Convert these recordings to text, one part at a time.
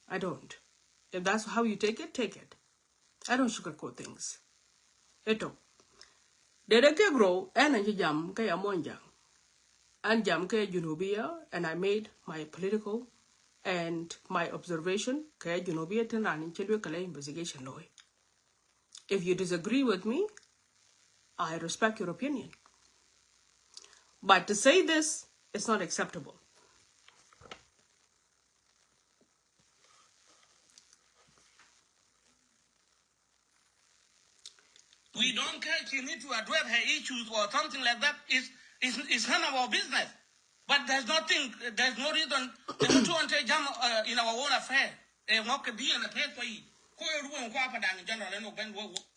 I don't. If that's how you take it, take it. I don't sugarcoat things. Eto. Dede ke grow and jam ke amonjang. And jam ke Junubia, and I made my political and my observation ke Junubia tenan in chelwe kale investigation law. If you disagree with me, I respect your opinion. But to say this is not acceptable. We don't care if you need to address her issues or something like that. It's none of our business. But there's no reason to jam in our own affair.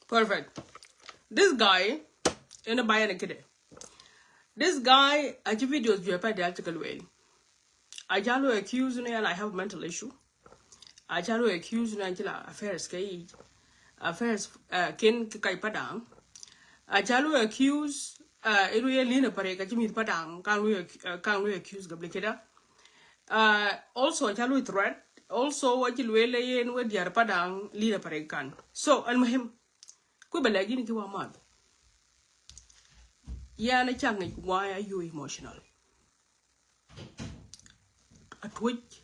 Perfect. This guy, in a bionic, this guy, I give videos to the article way. I tell you accuse me and I have a mental issue. I tell you accuse me until affairs ken kai padang. I tell you accuse it will lean pare ka jimi padang can we accuse gablikeda. Also I tell you threat. Also what you will lay in with your padang leader pare kan. So al muhim ku balagi ni ki wa mad. Yeah, na chang why are you emotional? At which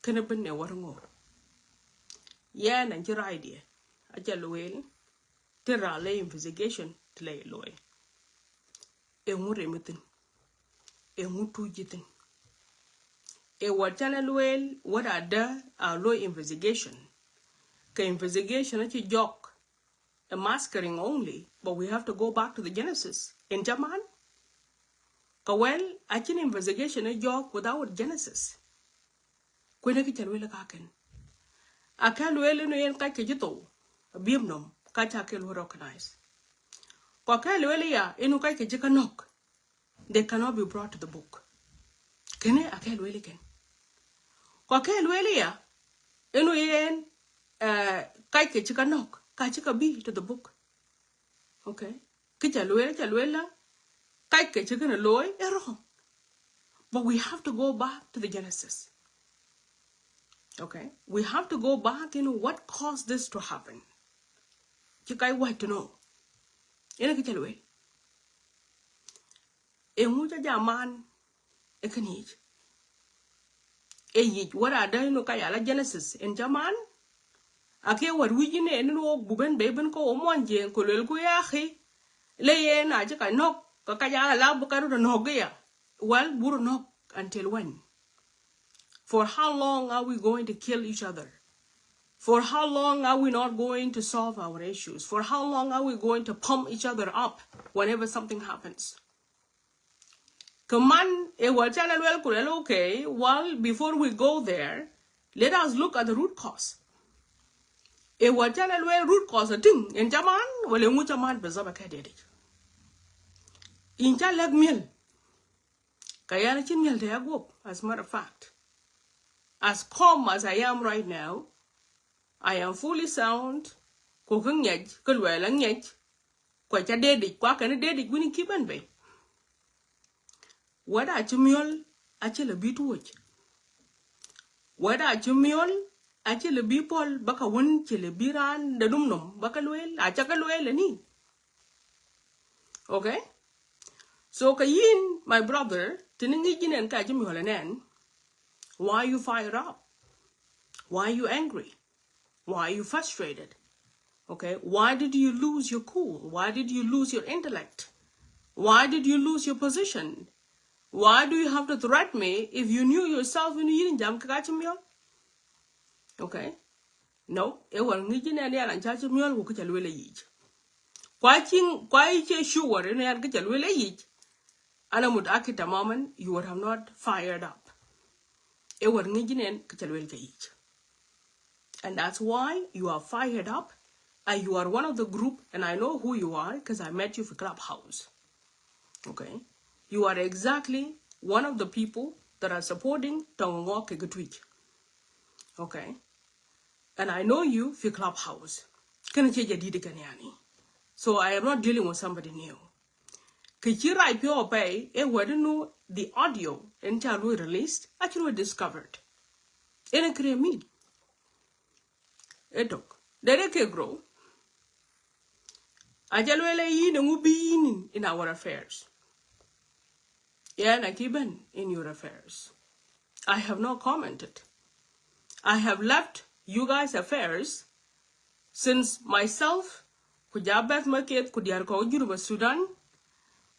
can have been a warango. Yeah, and your idea. I tell you, there are lay investigation to lay low. A murremutin, a mutujitin. A what channel well, what are there are low investigation. Ka investigation at a joke, a masquering only, but we have to go back to the Genesis. In Jaman, well, I can investigation a joke without Genesis. Kwena ki chalwela kaken. Akal wele no yen kake jito. Abiemnom kacha kel who recognize. Kwa kale wele ya enu kake jika nok. They cannot be brought to the book. Kene akal wele ken. Kwa kale wele ya enu yen kake jika nok. Kachika be to the book. Okay. Kicha chalwela kake jika na loy wrong. But we have to go back to the Genesis. Okay, we have to go back into what caused this to happen. You guys want to know. Ena kichalo e. E mucha jaman e kanij. E yich what are there no kaya la Genesis in jaman? Ake what we jine enu buben beben ko omonje ko lel ko yahi. Le ye na jika nok ka kaya la bukaru no gaya. Well, buru nok until when? For how long are we going to kill each other? For how long are we not going to solve our issues? For how long are we going to pump each other up whenever something happens? Command okay, well, before we go there, let us look at the root cause. Root cause a thing in Jaman, well, in which a man preserve a caddy. In Jalag mill, Kayana Chimil de Agop, as a matter of fact. As calm as I am right now, I am fully sound. Cooking yet, could well and yet. Quite a daddy, quack and a daddy, winning keep and bay. What are you mule? Actually, be to watch. What are you mule? Actually, be Paul, Baka one, chili, biran, the dumnum, Bakaluel, Achakaluel, and okay? So, Kayin, my brother, Tiningin and Kajimulanen, why you fired up? Why are you angry? Why are you frustrated? Okay, why did you lose your cool? Why did you lose your intellect? Why did you lose your position? Why do you have to threaten me if you knew yourself when you didn't jump kachimyo? Okay, no, it was ngijin and yan chachimyo who could really eat. Quite sure in yan get really eat. And I would act at a moment you would have not fired up. It was ngijin and kachalwell eat. And that's why you are fired up. And you are one of the group, and I know who you are because I met you for Clubhouse. Okay? You are exactly one of the people that are supporting Tongwok Kegatwitch. Okay? And I know you for Clubhouse. So I am not dealing with somebody new. Kichira IPO pay, know the audio in Chalu released, actually discovered. In a me. Etok. Dere ke grow. Ajalwele yin ngubi in our affairs. Yeah, Nakiban in your affairs. I have not commented. I have left you guys' affairs since myself, Kujabat Market, Kudiarko Juba Sudan,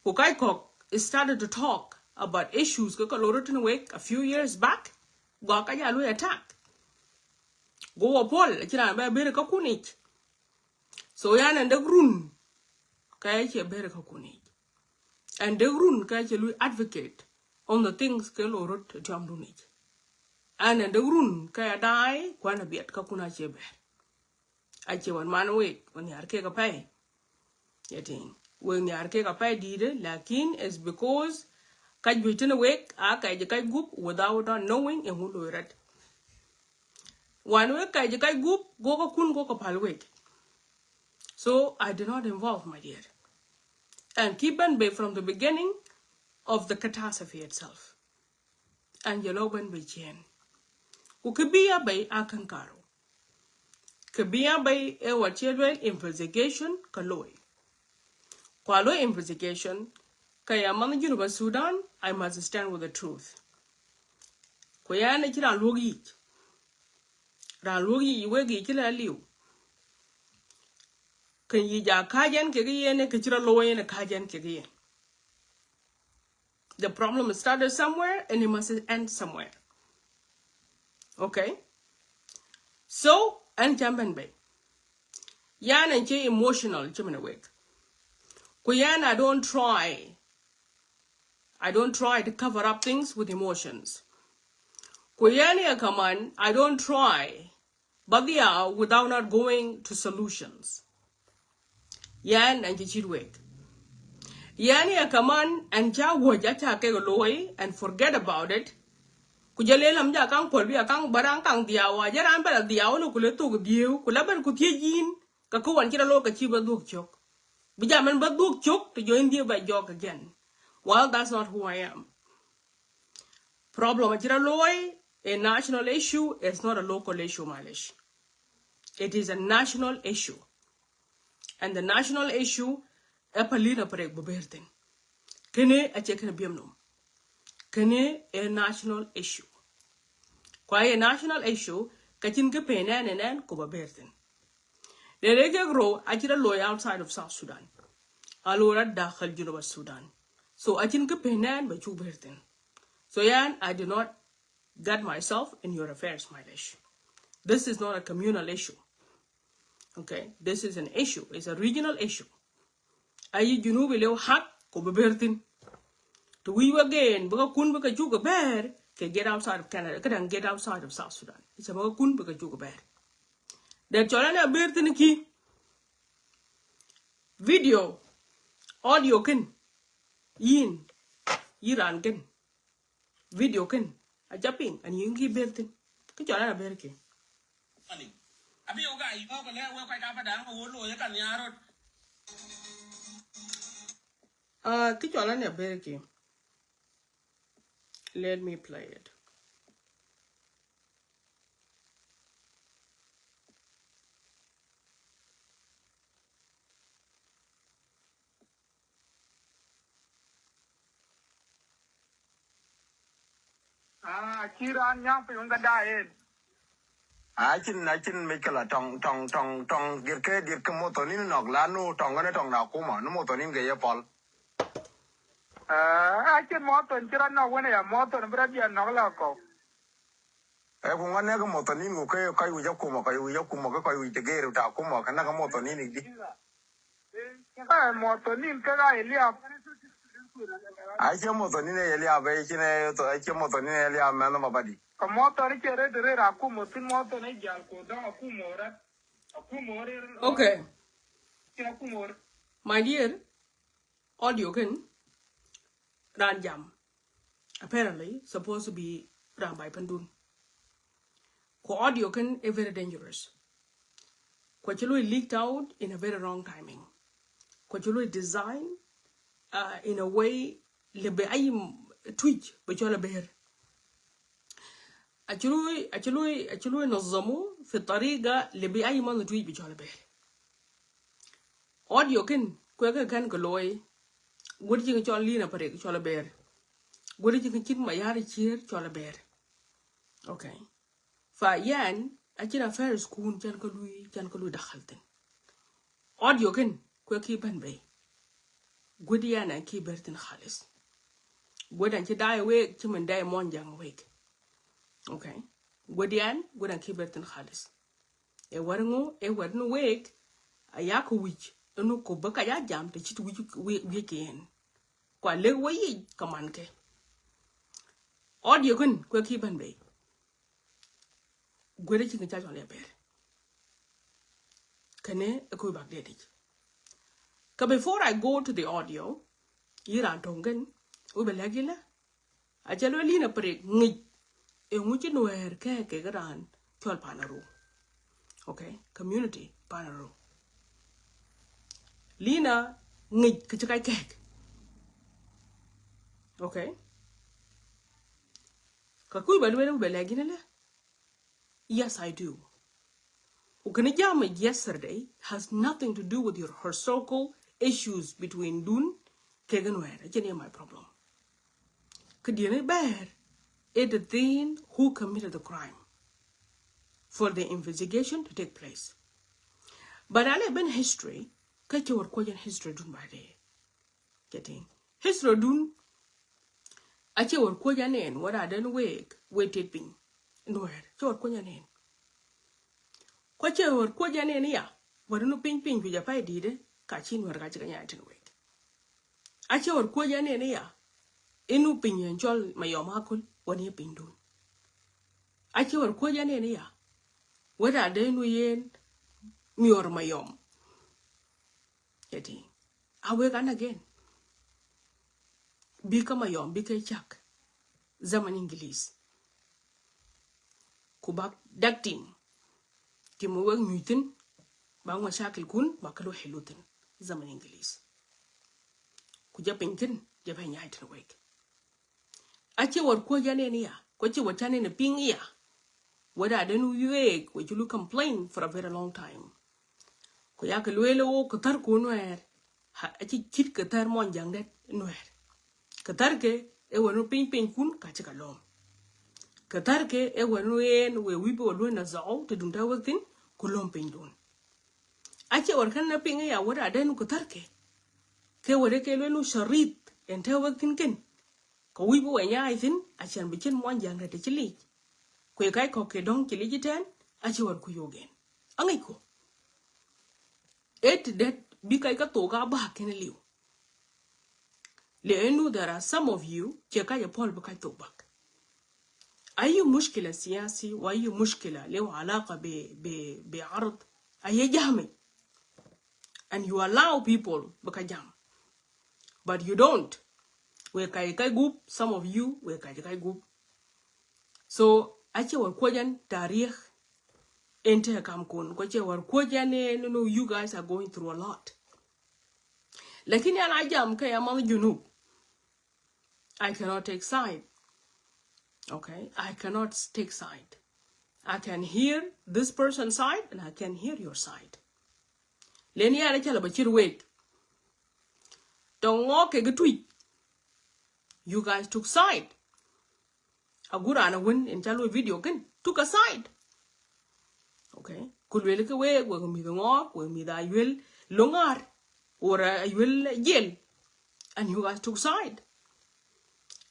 Kukaikok started to talk about issues Kokolorotan Wake a few years back. Gwakayalu attack. Go upol, China Bereka Kunich. So yan and the groom, Kayachi Bereka Kunich. And the groom Kayachi advocate on the things Kelorot Jamdunich. And the groom Kaya die, Kwana Biat Kakuna Chebe. Ache one man wait when you are kega pay. Yetting. When you are kega pay did lakin is because Kaj written awake, a Kajakai goop without not knowing and who do it. One week Kajakai goop, go kun go kapal. So I did not involve, my dear. And keep and bay from the beginning of the catastrophe itself. And Yaloban bay chen. Ukibia bay akankaro. Kabia bay a wachedwell investigation kaloi. Kwalo investigation, kaya manajuru Sudan, I must stand with the truth. Kwaya chira logi. Ralogi iwegi chila liu. Can ye ja kajan kagien kachira loy and a kajan kagien. The problem started somewhere and it must end somewhere. Okay? So, and jamban bay. Yan and che emotional jimina wake. Kuyan, I don't try to cover up things with emotions. Kuyani a command, I don't try, but they are without not going to solutions. Yan and Jichidwek. Yani a command and Jawajata Kegoloy and forget about it. Kujalelam Jakang Polbi a Kang Barankang Diawa, Jaramba Diao, Kuletu, Dio, Kulaban Kutijin, Kaku and Kiraloka Chiba Duk Chok. Bijaman Baduk Chok to join you by jog again. Well, that's not who I am. Problem Loy, a national issue is not a local issue, Malish. It is a national issue. And the national issue, a palina parek bubertin. Kene a check in Abiemnom. Kene a national issue. Kwa a national issue, kachin ke penan and en kubabertin. The Rega grow Achira Loy outside of South Sudan. Alora Dakhal Juba Sudan. So I think penan by Chubertin. So yan, I do not get myself in your affairs, my lish. This is not a communal issue. Okay, this is an issue. It's a regional issue. Ayi Junubi leo hak ko bebertin. To we again, baka kun baka juga bear can get outside of Canada, can get outside of South Sudan. It's a baka kun baka juga bear. The cholana bertin ki video, audio kin, yin, yiran kin, video kin, a japping, and you keep bertin. Kicholana berkin. Abioga, you go there, work like Abadan, or Loya can yarrow. Kicholana berkin. Let me play it. Kiran yang pun daen. Achin Mikela tong dirke motonin nog lanu tongane tong na kuma no motonin ge yapol. Achin moton kiran no wene ya moton bradia nog la ko. Kungane ga motonin go kai wi yakuma kai wi tegeru ta kuma kana ga motonin di. Motonin ka ga elia. Aiche motonin elia be chine to aiche motonin elia mena mabadi. Okay. My dear, audio can ran jam. Apparently, supposed to be ran by Pandun. Ko audio can is very dangerous. Kwachulu leaked out in a very wrong timing. Kwachulu designed in a way lebe ayim twitch but you're bear. أشلوي نظموا في الطريقة اللي بأي من توي بيجوا به audio كان كلوي قولي جين جون لينا بريك جوا بير قولي جين كين ما ياري كير جوا بير أوكي فيان أجينا فارس كون كان كلوي دخلتن audio كي بان بي قولي أنا كي برتن خالص قولي أنت داي ويك كمن داي مونجان ويك okay godian godan kibertin khalis e warnu wek ayako wich no ko baka ya jam te chit wich ken kwa le wayi kaman ke audio kun ko ki ban be gode ci nga jon le ber kane ko bak de dik ka before I go to the audio yira tongen u be lagila a jalo lina pre ngi e nguchi Nuer ke gran chol panaru okay community panaru lina ngi kichkai kek okay ka kuy balwele belegina le yes I do ukanijama yesterday has nothing to do with your historical issues between Dun ke Nuer ajene my problem kadiene ber it the thing who committed the crime for the investigation to take place. But I live in history, kache war kwajan history dun by day. Getting history dun ache war kwajan en wada den waited ping Nuer che war kwajan en. Kwache war kwajan en ya warunu ping kuja pai dide kachin war kache kanya atin wek. Ache war kwajan en ya inu ping yenchol mayom hakul wani ping dun. Ache war kwajan en ya wada den yen mior mayom. Getting awake and again. Bika mayom, bika chak. Zaman English. Kubak dakting. Kimuwag mutin. Bang mashakil kun, bakalo hilutin. Zaman English. Kuja pinkin, japa nyaitin wake. Ache war kwa jane niya. Kwache watane na ping iya. Wada adenu yueg, which you complain for a very long time. Kuyaka luelo katar ko Nuer ha achi chit katar mon jangdet Nuer katar ke e wonu ping kun ka chika lom katar ke e wonu en we wibo lo na zao te dun tawatin ko lom ping dun achi war kan na ping ya wada den katar ke wore ke lo sharit en tawatin ken ko wibo we nya itin achan bichin mon jangdet chili ko kai ko ke dong chili jiten achi war ku yogen angai ko it that bika ka toga ba ken liu لانه there are some of you cheka ya Paul bika to back اي مشكله سياسي واي مشكله له علاقه بعرض اي جامي and you allow people bika jam but you don't we kai group some of you we kai group so ache war kojan tarikh ente kam kun ko che war kojane no you guys are going through a lot lakini ana jam ka ya man junub I cannot take side okay I cannot take side I can hear this person's side and I can hear your side leni ara chala bachir wek don't walk a tweet you guys took side agura ana win in chalo video ken took a side okay kulwele ke we mi ngok we mi da yel longar or yel yel and you guys took side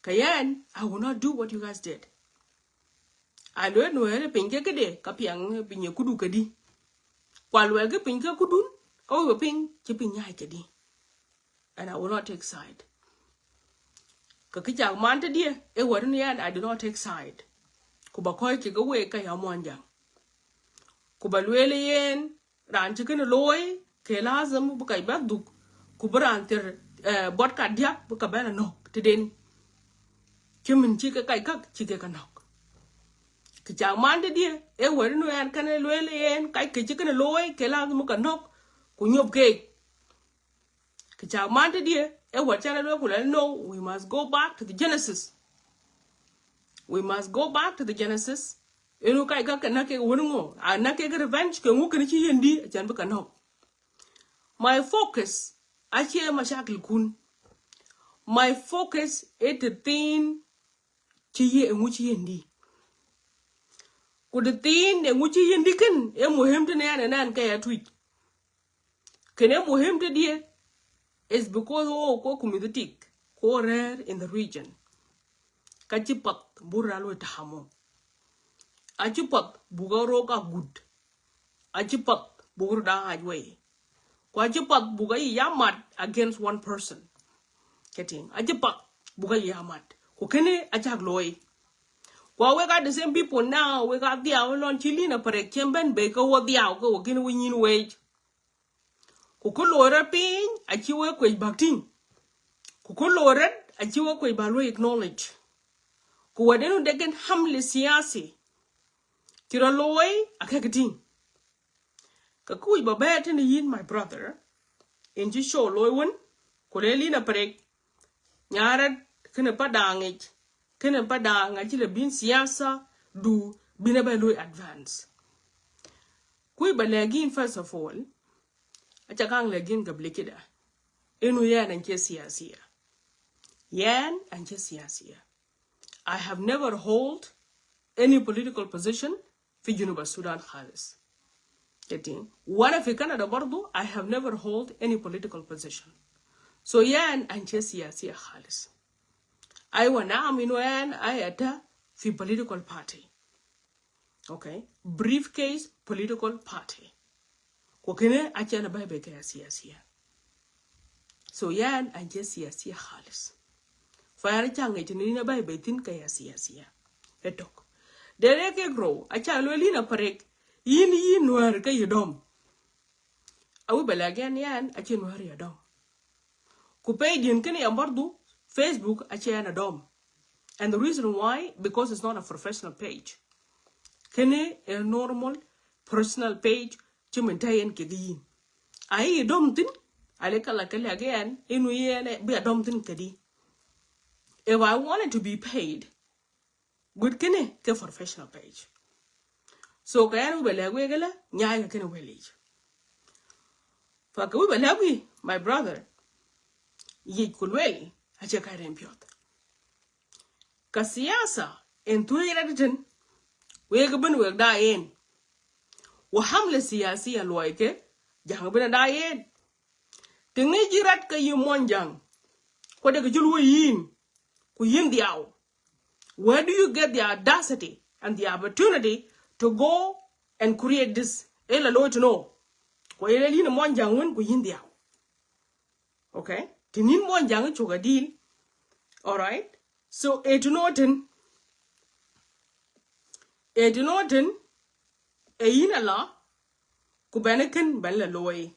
kayan I will not do what you guys did I don't know hele pinke kede kapiang pinye kudu kedi kwalwel ke pinke kudun ko we ping che pinya kedi and I will not take side ka kicha mante die e warun yan I do not take side kuba koy ke go we ka ya monjang kubalwele yen ran chicken loy ke lazim bu kay baduk kubran ter bot ka diak bu ka bana nok teden kimin chi ka kay kak chi ka nok ki jamande die e werno yan kan lwele yen kay ke chicken loy ke lazim ka nok ku nyob ke ki jamande die e wachana lo kula no we must go back to the Genesis We must go back to the Genesis. Inu kai ka kana ke wongo. Ana ke revenge ke ngu kini chi yendi chan buka no. My focus achi mashakil kun. My focus is the thing chi ye ngu chi yendi. Ku the thing ngu chi yendi kan e muhim te nan ka ya tweet. Kene muhim te die is because ko community ko rare in the region. Kachipat buralo tahamo. Achipat bugaro ka good. Achipat bugur da highway. Kwachipat bugai yamat against one person. Getting achipat bugai yamat. Kukene achak loy. Kwa we got the same people now. We got the awalon chilina pare kemben beka wo the aw ko kin win wage. Kukulora pin achiwe kwe bakting. Kukulora achiwe kwe balo acknowledge. Kuwadenu degen hamle siasi. Kira loy akakating. Kakui babet in yin my brother. In ji show loy one. Kuleli na parek. Nyarat kene padangit. Kene padang achile bin siasa du binaba loy advance. Kui balagin first of all. Achakang lagin gablikida. Inu yan anche siasia. Yan anche siasia. I have never hold any political position for Junuba Sudan Khalis. Getting one of Canada Bordo, I have never hold any political position. So yan anche siasia Khalis. I wana minuan I ata fi political party. Okay, briefcase political party. Kokene achana babe kaya siasia. So yan anche siasia Khalis. Fire change tinina by betin kaya siasia. Etok. Dereke grow, a chalolina parek, yin Nuer kay dom. Awi balagan yan, a chin Nuer yadom. Kupay din kini ambardu, Facebook a chan dom. And the reason why, because it's not a professional page. Kene a normal personal page, chimentayan kigiyin. Ay dom tin, aleka lakale again, inu yen be a dom tin kadi. If I wanted to be paid, good kene ke professional page. So kaya ubelagwe gala nyaya kene welage. Faka ubelagwe my brother ye kulweli ache kare mpiot. Kasiyasa entuye raditen wege ben weg da yen. Wa hamle siyasi alwaike jang ben da yen. Tingi jirat ka yumonjang. Kwa de julwe yin. Where do you get the audacity and the opportunity to go and create this? Ela lo to know. Kwa ele lina monjang wen ku yindiao. Okay? Tinin monjang choga deal. Alright? So etinoten e yina la ku beneken ben la loy.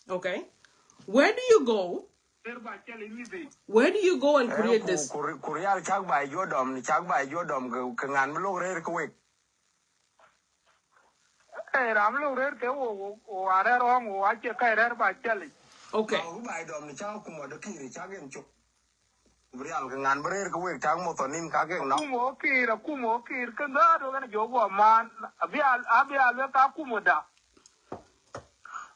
Okay? Where do you go? Where do you go and create this? Koreal chak by Jodom kangan mlo re ko wek. Ramlo re ke o are rom o ache kai re ba chali. Okay. Who by dom ni chak kumo de kiri chak en chuk. Koreal kangan bre ko wek chak mo tonin ka ke no. Kumo kir kanda do gan jogo man abial we ka kumo da.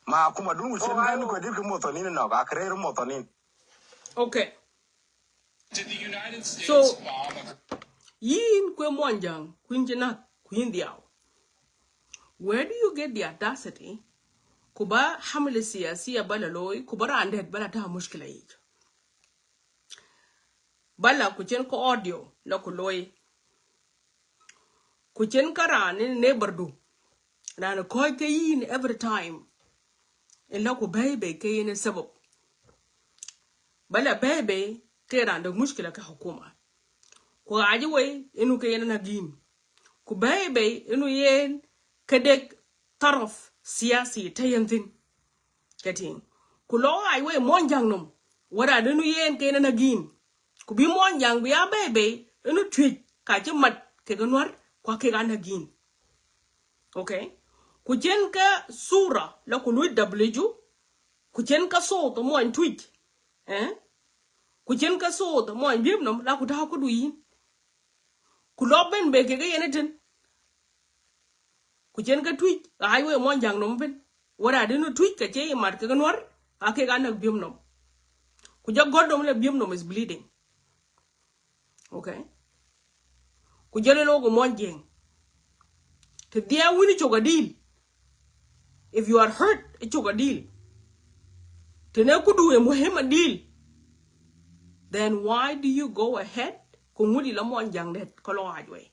Ma kuma dun usen dan ko dir ko mo tonin no ka kre mo tonin. Okay. Did the United States So, bomb yin kwe monjang, kwinjina, kwindiao. Where do you get the audacity? Kuba hamle siyasiya bala loy, kubara andet bala ta mushkila yij. Bala kuchen ko audio, la kuloy. Kuchen karani nebardu. Rana koi ke yin every time. Illa ku bebe ke yin sabab. Bala bebe ke randa mushkila ka hukuma. Ku ajiwe inu ke yin nagin. Ku bebe inu yen kedek taraf siyasi tayantin. Getting. Ku lo aiwe monjang num. Wada inu yen ke yin nagin. Ku bi monjang biya bebe inu tweet ka mat ke ganwar kwa ke nagin. Okay? Ku jen ka sura la ku lui W. Ku jen ka so to mo en tweet. ku chen ka so to mo Abiemnom la ku ta ku du yin ku lo ben be ke yene ten ku chen ka tweet ai we mo jang no ben wara de no tweet ka che mar ka Nuer ake ga nak Abiemnom ku ja godom le Abiemnom is bleeding. Okay, ku jele lo go mo jeng to dia wini choga deal. If you are hurt it choga deal to ne ku du e muhimma deal, then why do you go ahead ku ngudi la mo jang det ko lo ajwe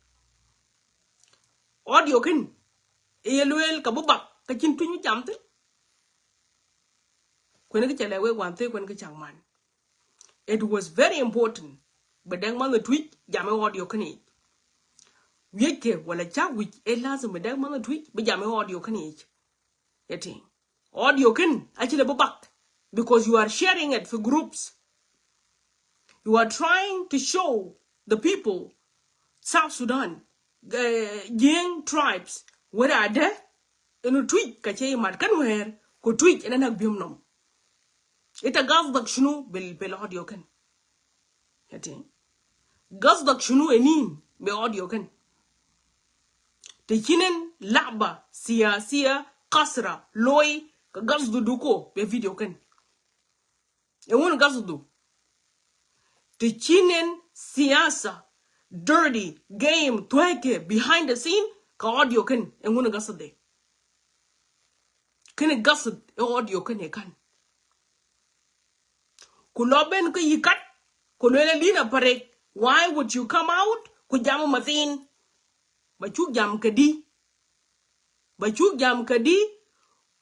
audio kin eluel ka bubak ka chin tunyu chamte ko ne ke chele we wan te ko ne ke changman. It was very important but dang man the tweet jam audio kin wieke wala cha wich e lazim dang man the tweet be jam audio kin yeti audio kin actually bubak because you are sharing it for groups. You are trying to show the people South Sudan gang tribes where are there in tweet ka che mat kan wer ko tweet ina nak Abiemnom ita gazdak shunu bil audio kan yati gazdak shunu enin be audio kan te kinen laba siyasiya qasra loy ka gazdu duko be video kan e won gazdu te kinen siyasa dirty game tweke behind the scene ka audio kan e won gazde kene gasd e audio kan e kan kuloben ko yikat ko lele lina pare. Why would you come out ku jam mathin ba chu jam kadi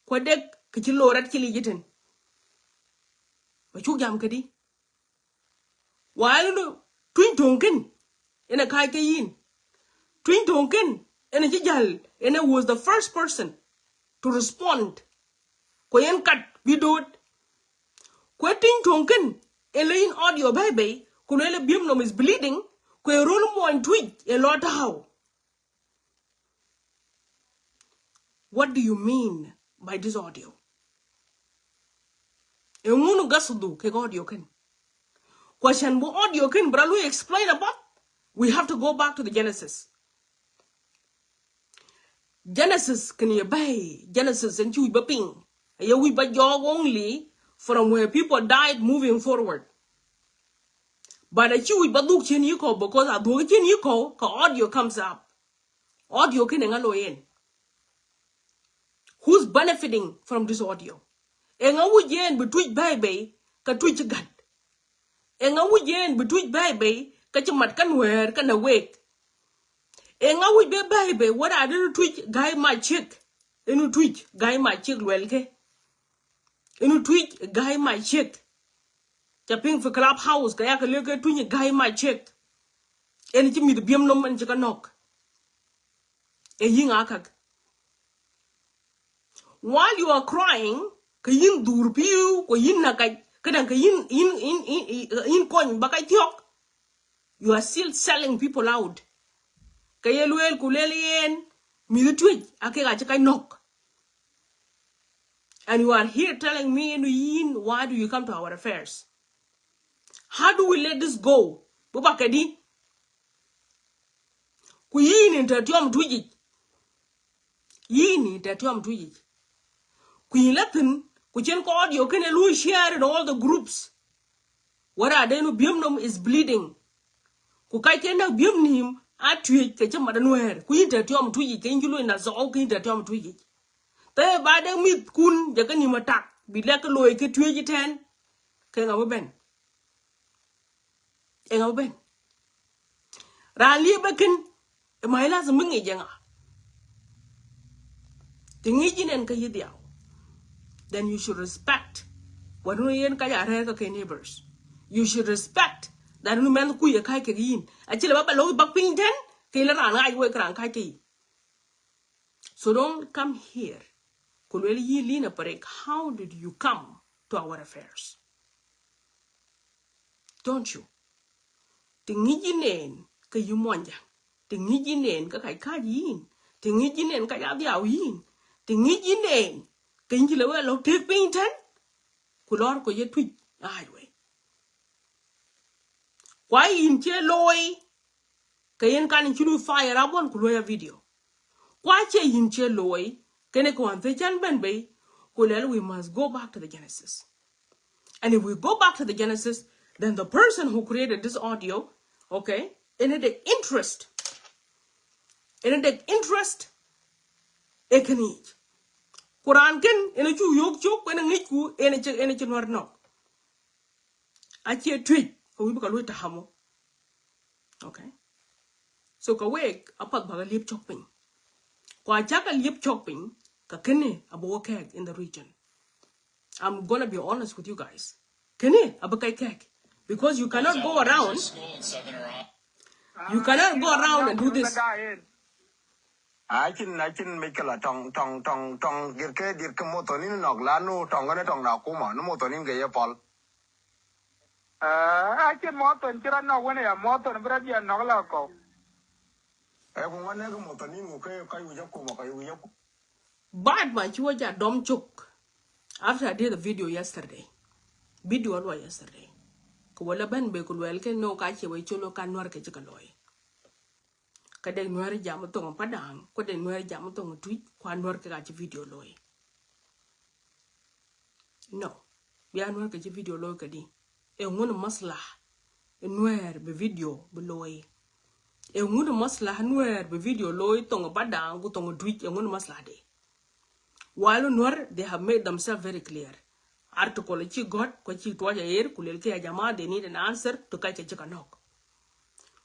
ko dek ki ci lorat ci lijiten ba chu jam kadi while no twin tonken ina kai ke yin twin tonken ina ci jall ina was the first person to respond ko yen kat bidot ko twin tonken elain audio baby ko lele Abiemnom is bleeding ko role mo en tweet a lot how. What do you mean by this audio? Engunu gasudu ke audio ken. Question bo audio ken bralu explain about. We have to go back to the Genesis. Genesis can you bay Genesis and you baping. Ye we ba jog only from where people died moving forward. But a chewy baduk chen yiko because a dog chen yiko ka audio comes up. Audio ken ngalo yen. Who's benefiting from this audio? Enga wujen between baby ka twitch gat. Enga wujen between baby ka chamat kan wer kan awake. Enga wuj be baby what I didn't twitch guy my chick. Enu twitch guy my chick welke. Enu twitch guy my chick. Chaping for clubhouse kaya ka leke twitch guy my chick. Eni chimi the Abiemnom and chika knock. E ying akak. While you are crying, ka yin dur piu ko yin nakay kadang ka yin coin bakay tiok. You are still selling people out. Kaya luel kulelien mi the tweet ake ga chaka knock. And you are here telling me yin why do you come to our affairs? How do we let this go? Buba kadi ku yin intertiom tweet. Yin intertiom tweet. Queen Latin, which in audio can you share in all the groups. What are they no Abiemnom is bleeding. Kukai can Abiemnom at tweet the Nuer. Queen that Tom Twiggy can you in a so king that Tom Twiggy. They by the meat kun Jaganim attack. Be like a loy get twiggy ten. King of Ben. King of Ben. Rally Becken, my last mingy janga. The Nijin and Kayidia. Then you should respect what neighbors. You should respect that no man kuya kai kin. Actually, Baba low back pinten, Kayla and I work around kai. So don't come here. Kuleli yi lina parek. How did you come to our affairs? Don't you? Tingijinen kayumonja. Tingijinen kakayin. Tingijinen kayabiawin. Tingijinen. Can you let take painting? Kulor ko ye tweet. Highway. Kwa yin che loy kayen kan chulu fire abon kuloya video. Kwa che yin che loy kene ko ante chan ben be kulel we must go back to the Genesis. And if we go back to the Genesis, then the person who created this audio, okay, in the interest, ekanich. Quran ken in a chu yok chok when a niku in a chinwar no. Achi tweet, we book a little hamo. Okay. So ka wake apat baga lip chopping. Kwa chaka lip chopping, ka kene abo keg in the region. I'm gonna be honest with you guys. Kene abo keg. Because you cannot go around. You cannot go around and do this. I can make a tong get motonin nog lano tongana tong na kuma no motonin gaya pol. I can moton chira no when a moton brady and noglaco. Everyone ever motonin okay, Kayuyaku. Bad man, you were a dumb choke. After I did the video yesterday. Video yesterday. Kuwala ben be kulwelke no kache we chulo kanwar ke chikaloy. Kade Nuer jam tong padang, kade Nuer jam tong tweet, kwan Nuer ke kache video loy. No, biya Nuer ke video loy kadi. E ngun maslah, Nuer be video beloy. E ngun maslah Nuer be video loy tong padang ku tong tweet e ngun maslah de. While Nuer, they have made themselves very clear. Article chi got kwa chi tuaja air kulelke ajama, they need an answer to kache chikanok.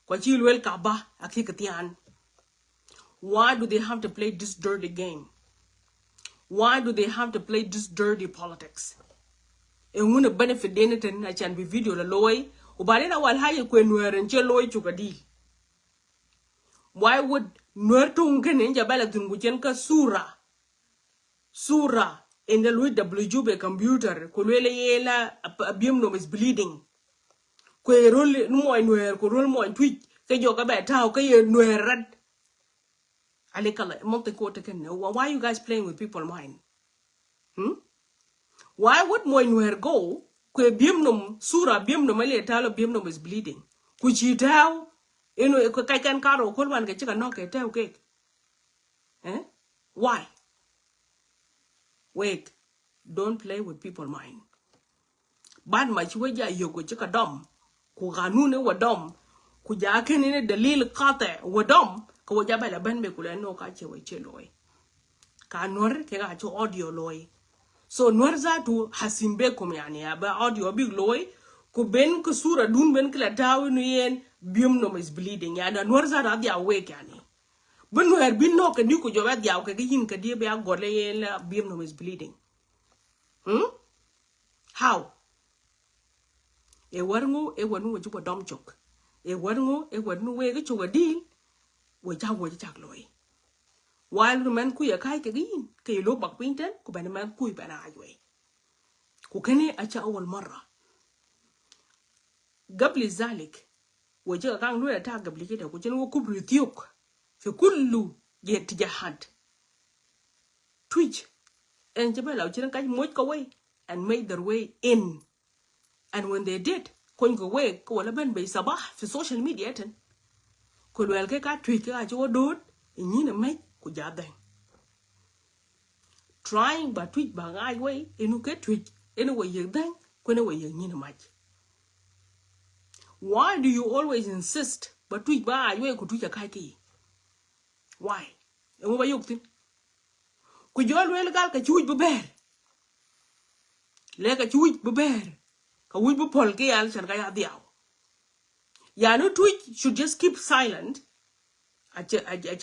Kwa chi luel kaba akikatian. Why do they have to play this dirty game? Why do they have to play this dirty politics? And when a benefit deneten I can be video la loy, ubalina wal haye kwe Nuer and che loy chukadil. Why would Nuer tungen enja bala tunguchenka Surah in the Louis WJB computer, kulwele yela Abiemnom is bleeding. Kwe roll no Nuer, ko roll mo tweet, ke joka beta, ke Nuer red. Alekala, why are you guys playing with people's mind? Why would mo Nuer go? Kwe Abiemnom, Surah Abiemnom, Abiemnom is bleeding. Kuchi tau, kai kan karo, kulwan ke chika no ke tau cake. Why? Wait, don't play with people's mind. Bad much weja yogo chika dom, ku ganune wa dom, ku jakene dalil kate wa dom, ku wajabala benbe kule no kache weche loy. Ka Nuer ke gacho audio loy. So Nuer za tu hasimbe kumyani aba audio big loy, ku ben ku sura dun ben kila tawi nuyen Abiemnom is bleeding. Yana Nuer za radi awake yani. But Nuer bin no can you could you at the alka yin kadia be a godle Abiemnom is bleeding. How? E warngo e wanu which were dumb joke. E warngo e wanu way get you a deal which I would jack loy. While the man kuya kai kagin, kay look back winter, kubanaman kui ban highway. Kukene acha awal marra. Gabli zalik, which a gang no attack gablicate, which you could reduke. في كل اتجاهات Twitch and Jabella away and made their way in, and when they did going away kawalaban by sabah for social media ten kulwelke ka Twitch ka jo dot inina make kujada trying but Twitch ba ngai way inuke Twitch anyway you then kwenaway yinina match. Why do you always insist but Twitch ba ai way ku Twitch ka ki? Why? And what you think? Could you always got a chewy bear? Like a chewy bear. A weep polke and Gaya diao. Yano Twitch should just keep silent. A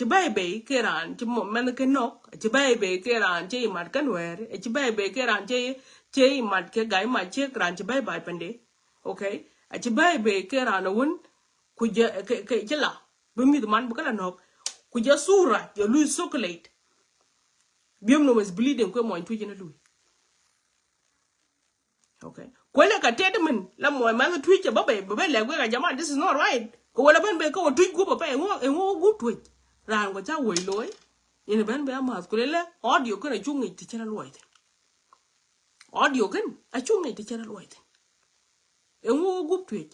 baby, Keran, Manaka knock, a baby, Keran, Jay Matkan wear, a baby, Keran, Jay Matke, Guy, my check, ranch by pende. Okay? A baby, Keran, a one, could you, Kela, bring me the man, Bukala knock. Kuja Surah, your Louis circulate. Abiemnom is bleeding, come on, Twitch in a Louis. Okay. Kwele ka tedman, la mo man Twitch, babe, like Jama, this is not right. Go well ben be go Twitch go papa and go Twitch. Ran what I will loy. In a ben be a masculine audio can a chung it to channel white. Audio can a chung it to channel white. And go Twitch.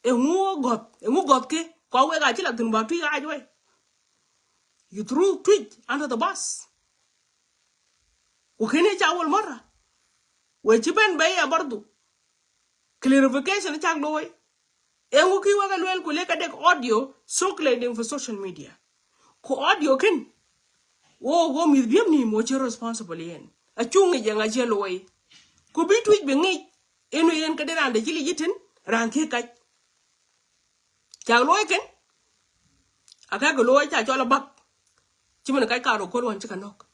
Engu got ke kwa we ga chila tin ba twi ga jwe. You threw tweet under the bus. Ukene cha wol mara. We chiben be ya bardu. Clarification chak loy. Engu ki wa ga lwel ku le ka dek audio circulating for social media. Ko audio ken. Wo mi biem ni mo che responsible yen. A chungi janga che loy. Ku bi tweet be ngi. Enu yen ka derande chili jitin ran ke ka. Chak loy ken. Aka go loy cha chola bak. Chimen kai ka ro ko wan chika nok.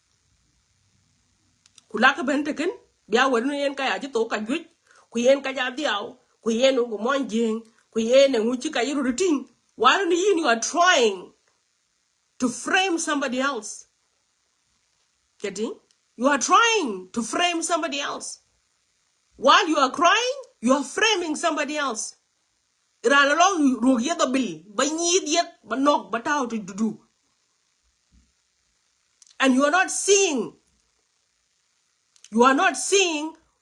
Kula ka ben teken bia wer no yen ka ya to ka juj ku yen ka ja diaw ku yen go mon jing ku yen ngu chi ka yiru routine. Why don't you are trying to frame somebody else? Getting? You are trying to frame somebody else. While you are crying, you are framing somebody else. Ran along rogia the bill, but need yet but not but how to do. And you are not seeing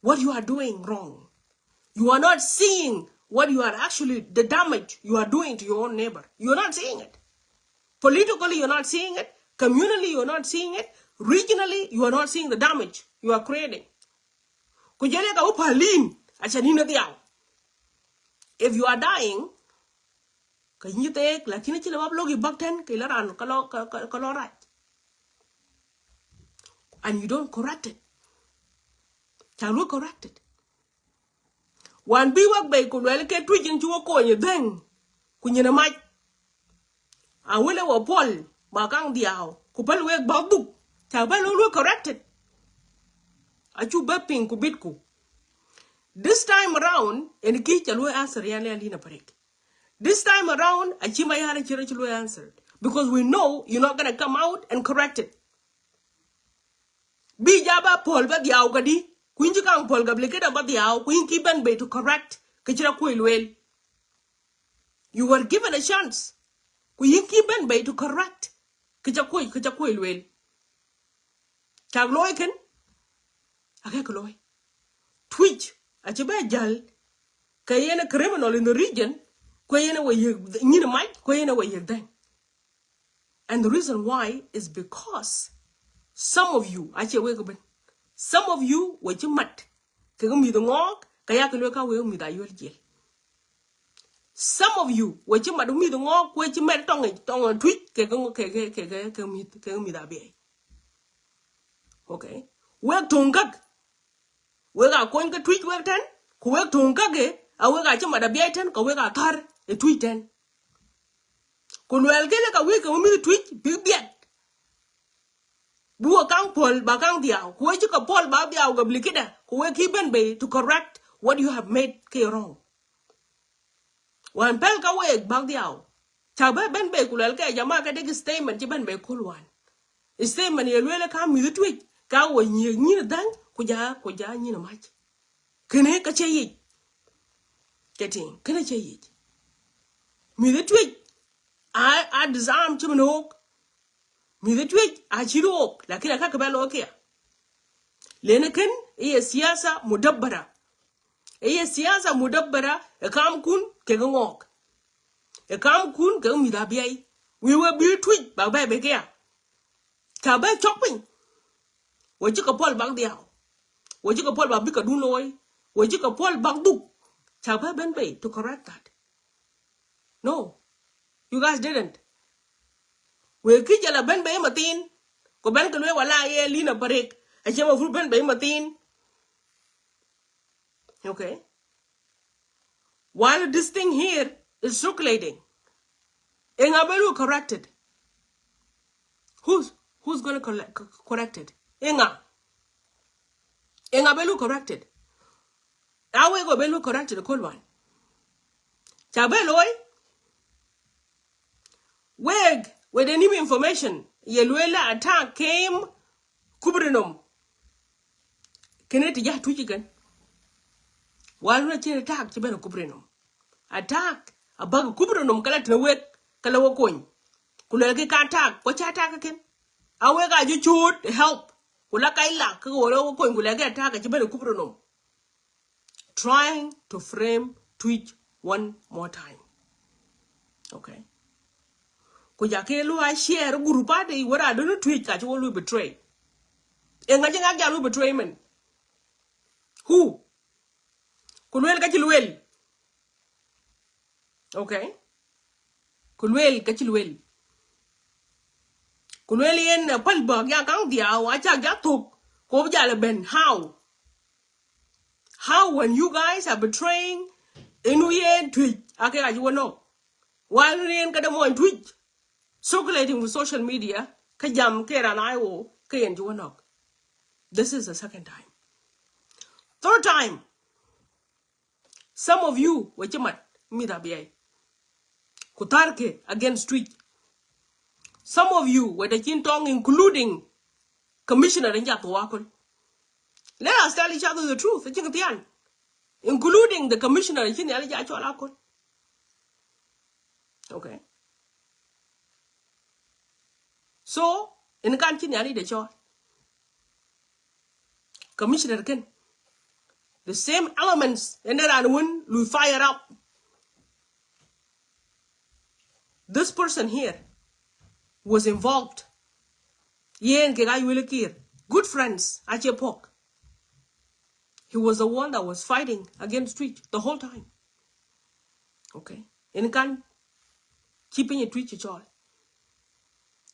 what you are doing wrong. You are not seeing what you are actually, the damage you are doing to your own neighbor. You are not seeing it. Politically, you are not seeing it. Communally, you are not seeing it. Regionally, you are not seeing the damage you are creating. If you are dying, and you don't correct it. Can we correct it? One be work by Kulwell get tweaking to a coin, then Kunyana Mike. And will our Paul, Bakang Diao, Kupal work Babu, Tabalo will correct it. Achu Bepping Kubitku. This time around, and Kitch will answer Yana Lina Parik. This time around, Achimayana Church will answer. Because we know you're not going to come out and correct it. Be Jaba Paul Badiao Gadi. Queen Jukang Paul Gablicate about the hour, Queen Kiban Bay to correct Kichira Quilwell. You were given a chance. Queen Kiban Bay to correct Kichaquilwell. Tagloiken, Akakaloy. Twitch, a Chibajal, Kayana criminal in the region, Quayana way you need a mic, Quayana way you then. And the reason why is because some of you, some of you were you mad. Kagumi the ngok, Kayaka will me that you'll jail. Some of you were you mad me the ngok, where you met tongue on tweet, Kagumi that be. Okay. Work to ngak. We got going to tweet work ten, who work to ngage, I will got you mad a beaten, go work a tar, a tweet ten. Could well get a week of me tweet, big beat. Bua kang Paul bakang diao, who you can Paul Babia Gablikida, who will keep and bay to correct what you have made wrong. One pelka wig bag diao. Chaba ben bay kulelka Yamaka take a statement, Jiban bay cool one. A statement you really come with the tweet, cow when you need a dang, kuja, you know much. Can I catch it? Getting, can I say it? Me the tweet. I disarm Chimanook. Me the tweet, I chiro, like in a kakabelo here. Lenekin, a siasa mudabbara. A siasa mudabbara, a calm kun, kegangok. A calm kun, gamidabiay. We will be tweet by baby here. Kabe chopping. What you can pull back the house. What you can pull back bigger dunoy. What you can pull back do. Chaba ben bay to correct that. No, you guys didn't. We kijala ben bay matin. Ko ben kanwe wala ye lina parik. A chema fu ben bay matin. Okay. While this thing here is circulating, Engabelu corrected. Who's going to correct it? Engabelu corrected. Awe go belu corrected the cool one. Chabeloy. Weg with the new information. Yeluela attack came Kubrinum. Keneti ya tujigan. While we chain attack Chibano Kubrinum. Attack a bug Kubrinum Kalatin wek Kalawakon. Kulaki attack. What attack again? Awe got you should help. Kulakaila Kurakon Kulaki attack at Chibano Kubrinum. Trying to frame tweet one more time. Okay. Ko ja ke lu a share group ade wara do no tweet ka chu lu betray. E nga jinga ga lu betray men. Who? Kulwel ka chilwel. Okay. Kulwel ka chilwel. Kulwel yen palba ya kang dia wa cha ga tok. Ko ja le ben how? How when you guys are betraying inu yen tweet ake ga you know. While yen ka mo tweet circulating with social media ka jam ke ran ayo ka yen you know. This is the second time. Third time. Some of you were chimat midabiai. Kutarke against tweet. Some of you were the Kintong, including Commissioner in Jatuakul. Let us tell each other the truth, including the Commissioner in Jatuakul. Okay. So, in the country, the show. Commissioner Ken. The same elements, and then when we fire up. This person here was involved. Good friends, Achepok. He was the one that was fighting against Twitch the whole time. Okay. In can keeping a Twitch joy.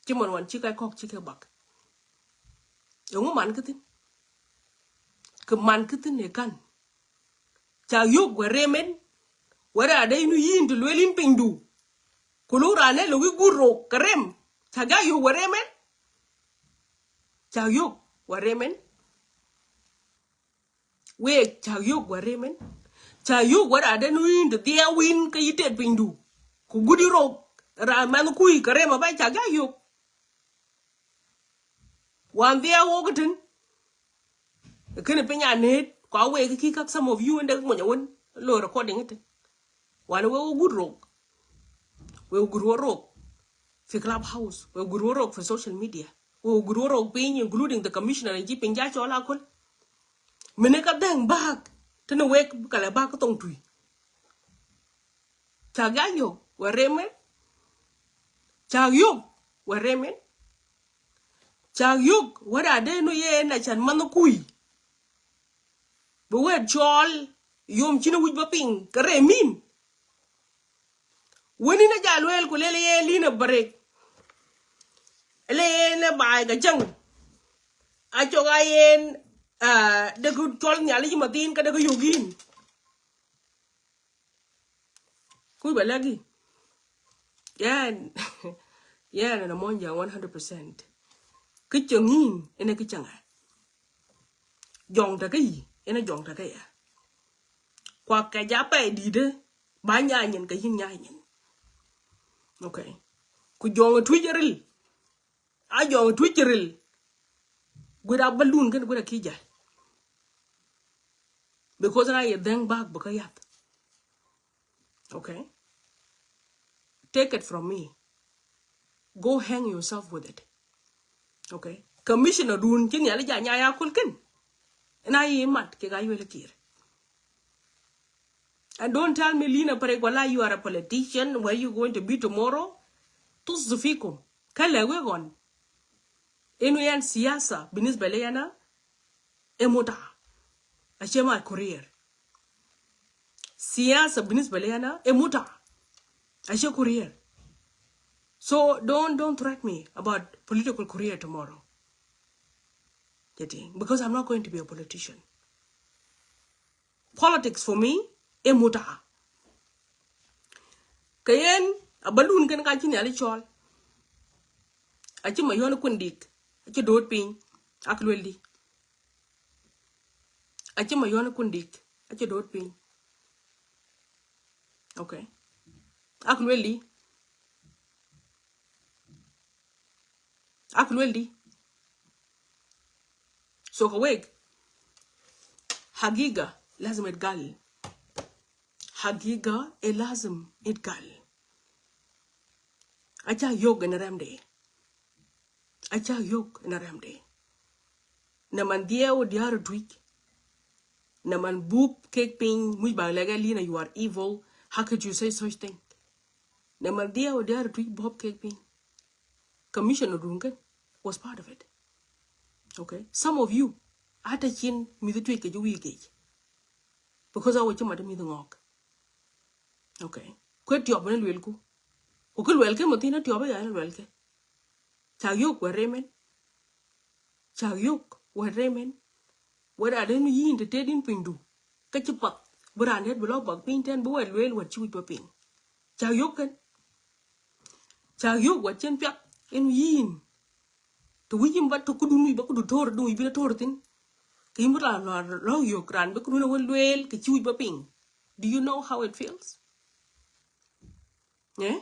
Chimon one chica cock chica buck. A woman kitten. Command kitten a gun. Cha yog were remen. Where are they no yin to Lwelin Pindu? Kulura ne Louis Guru, Karem. Tagayu were remen. Cha yog were remen. We chayuk waremen chayuk wara de nuin de dia win ka yite pindu ku gudi ro ra man ku kare ma ba chaga yuk wan dia wogatin kene penya net kwa we ki kak some of you and mo nyawon lo recording it wan we good ro we good ro fi clubhouse we good ro for social media we good ro pin including the commissioner and keeping ja chola kol Meneka dang bag tena wek kala bag tong tui chagayo waremen chagyuk waremen chagyuk wara de no ye na chan manukui bo we chol yom chino wij baping karemin woni na jalwel ko lele ye lina break le na ba ga jang a choga yen de ku tol nyali matin ka de yogin ku balagi yan yan na monja 100% kichongin ene kichanga jong ta kai ene jong ta kai kwa ka ja pa di de ba nya nyen ka yin nya nyen okay ku jong twijeril a jong twijeril gura balun kan gura kija because I then back bakayat. Okay? Take it from me. Go hang yourself with it. Okay? Commissioner Dun kin yali ja nya ya kulkin. And I mat ke gayu lekir. And don't tell me Lina Parekwala you are a politician, where you going to be tomorrow? Tus zufikum. Kale wegon. Enu yan siyasa binis beleyana emota. Ashema career. Siyasa binis beleyana emota. Ashe career. So don't threat me about political career tomorrow. Because I'm not going to be a politician. Politics for me, emuta. Kayen a balloon can catch in a chol. Achi mayona kundik. Achi dot ping. Aklweldi. Achi mayona kundik. Achi dot ping. Okay. Aklweldi. Aklweldi. So kaweg. Hagiga lazim etgal. Hagiga lazim etgal. Acha yog na ramde. Acha yog na ramde. Naman dia o diaro tweet. Naman boop cake ping muy ba lega lina you are evil. How could you say such thing? Naman dia or dia tweet Bob cake bean. Commissioner Runken was part of it. Okay. Some of you had a chin me the tweak at your week. Because I was your madam in the walk. Okay. Quit your man will go. Who could welcome Matina Tioba and welcome. Chayuk were Raymond. Chayuk were Raymond. What I didn't yin the Ted in Pindu. Catch a pup. But I had below bug paint and boy well what you would ping. Chayukan. Chayuk what chen piap in yin. To him but to couldn't but could tour do be a tortin. Kimberla low your grand but couldn't well get you ping. Do you know how it feels? Yeah?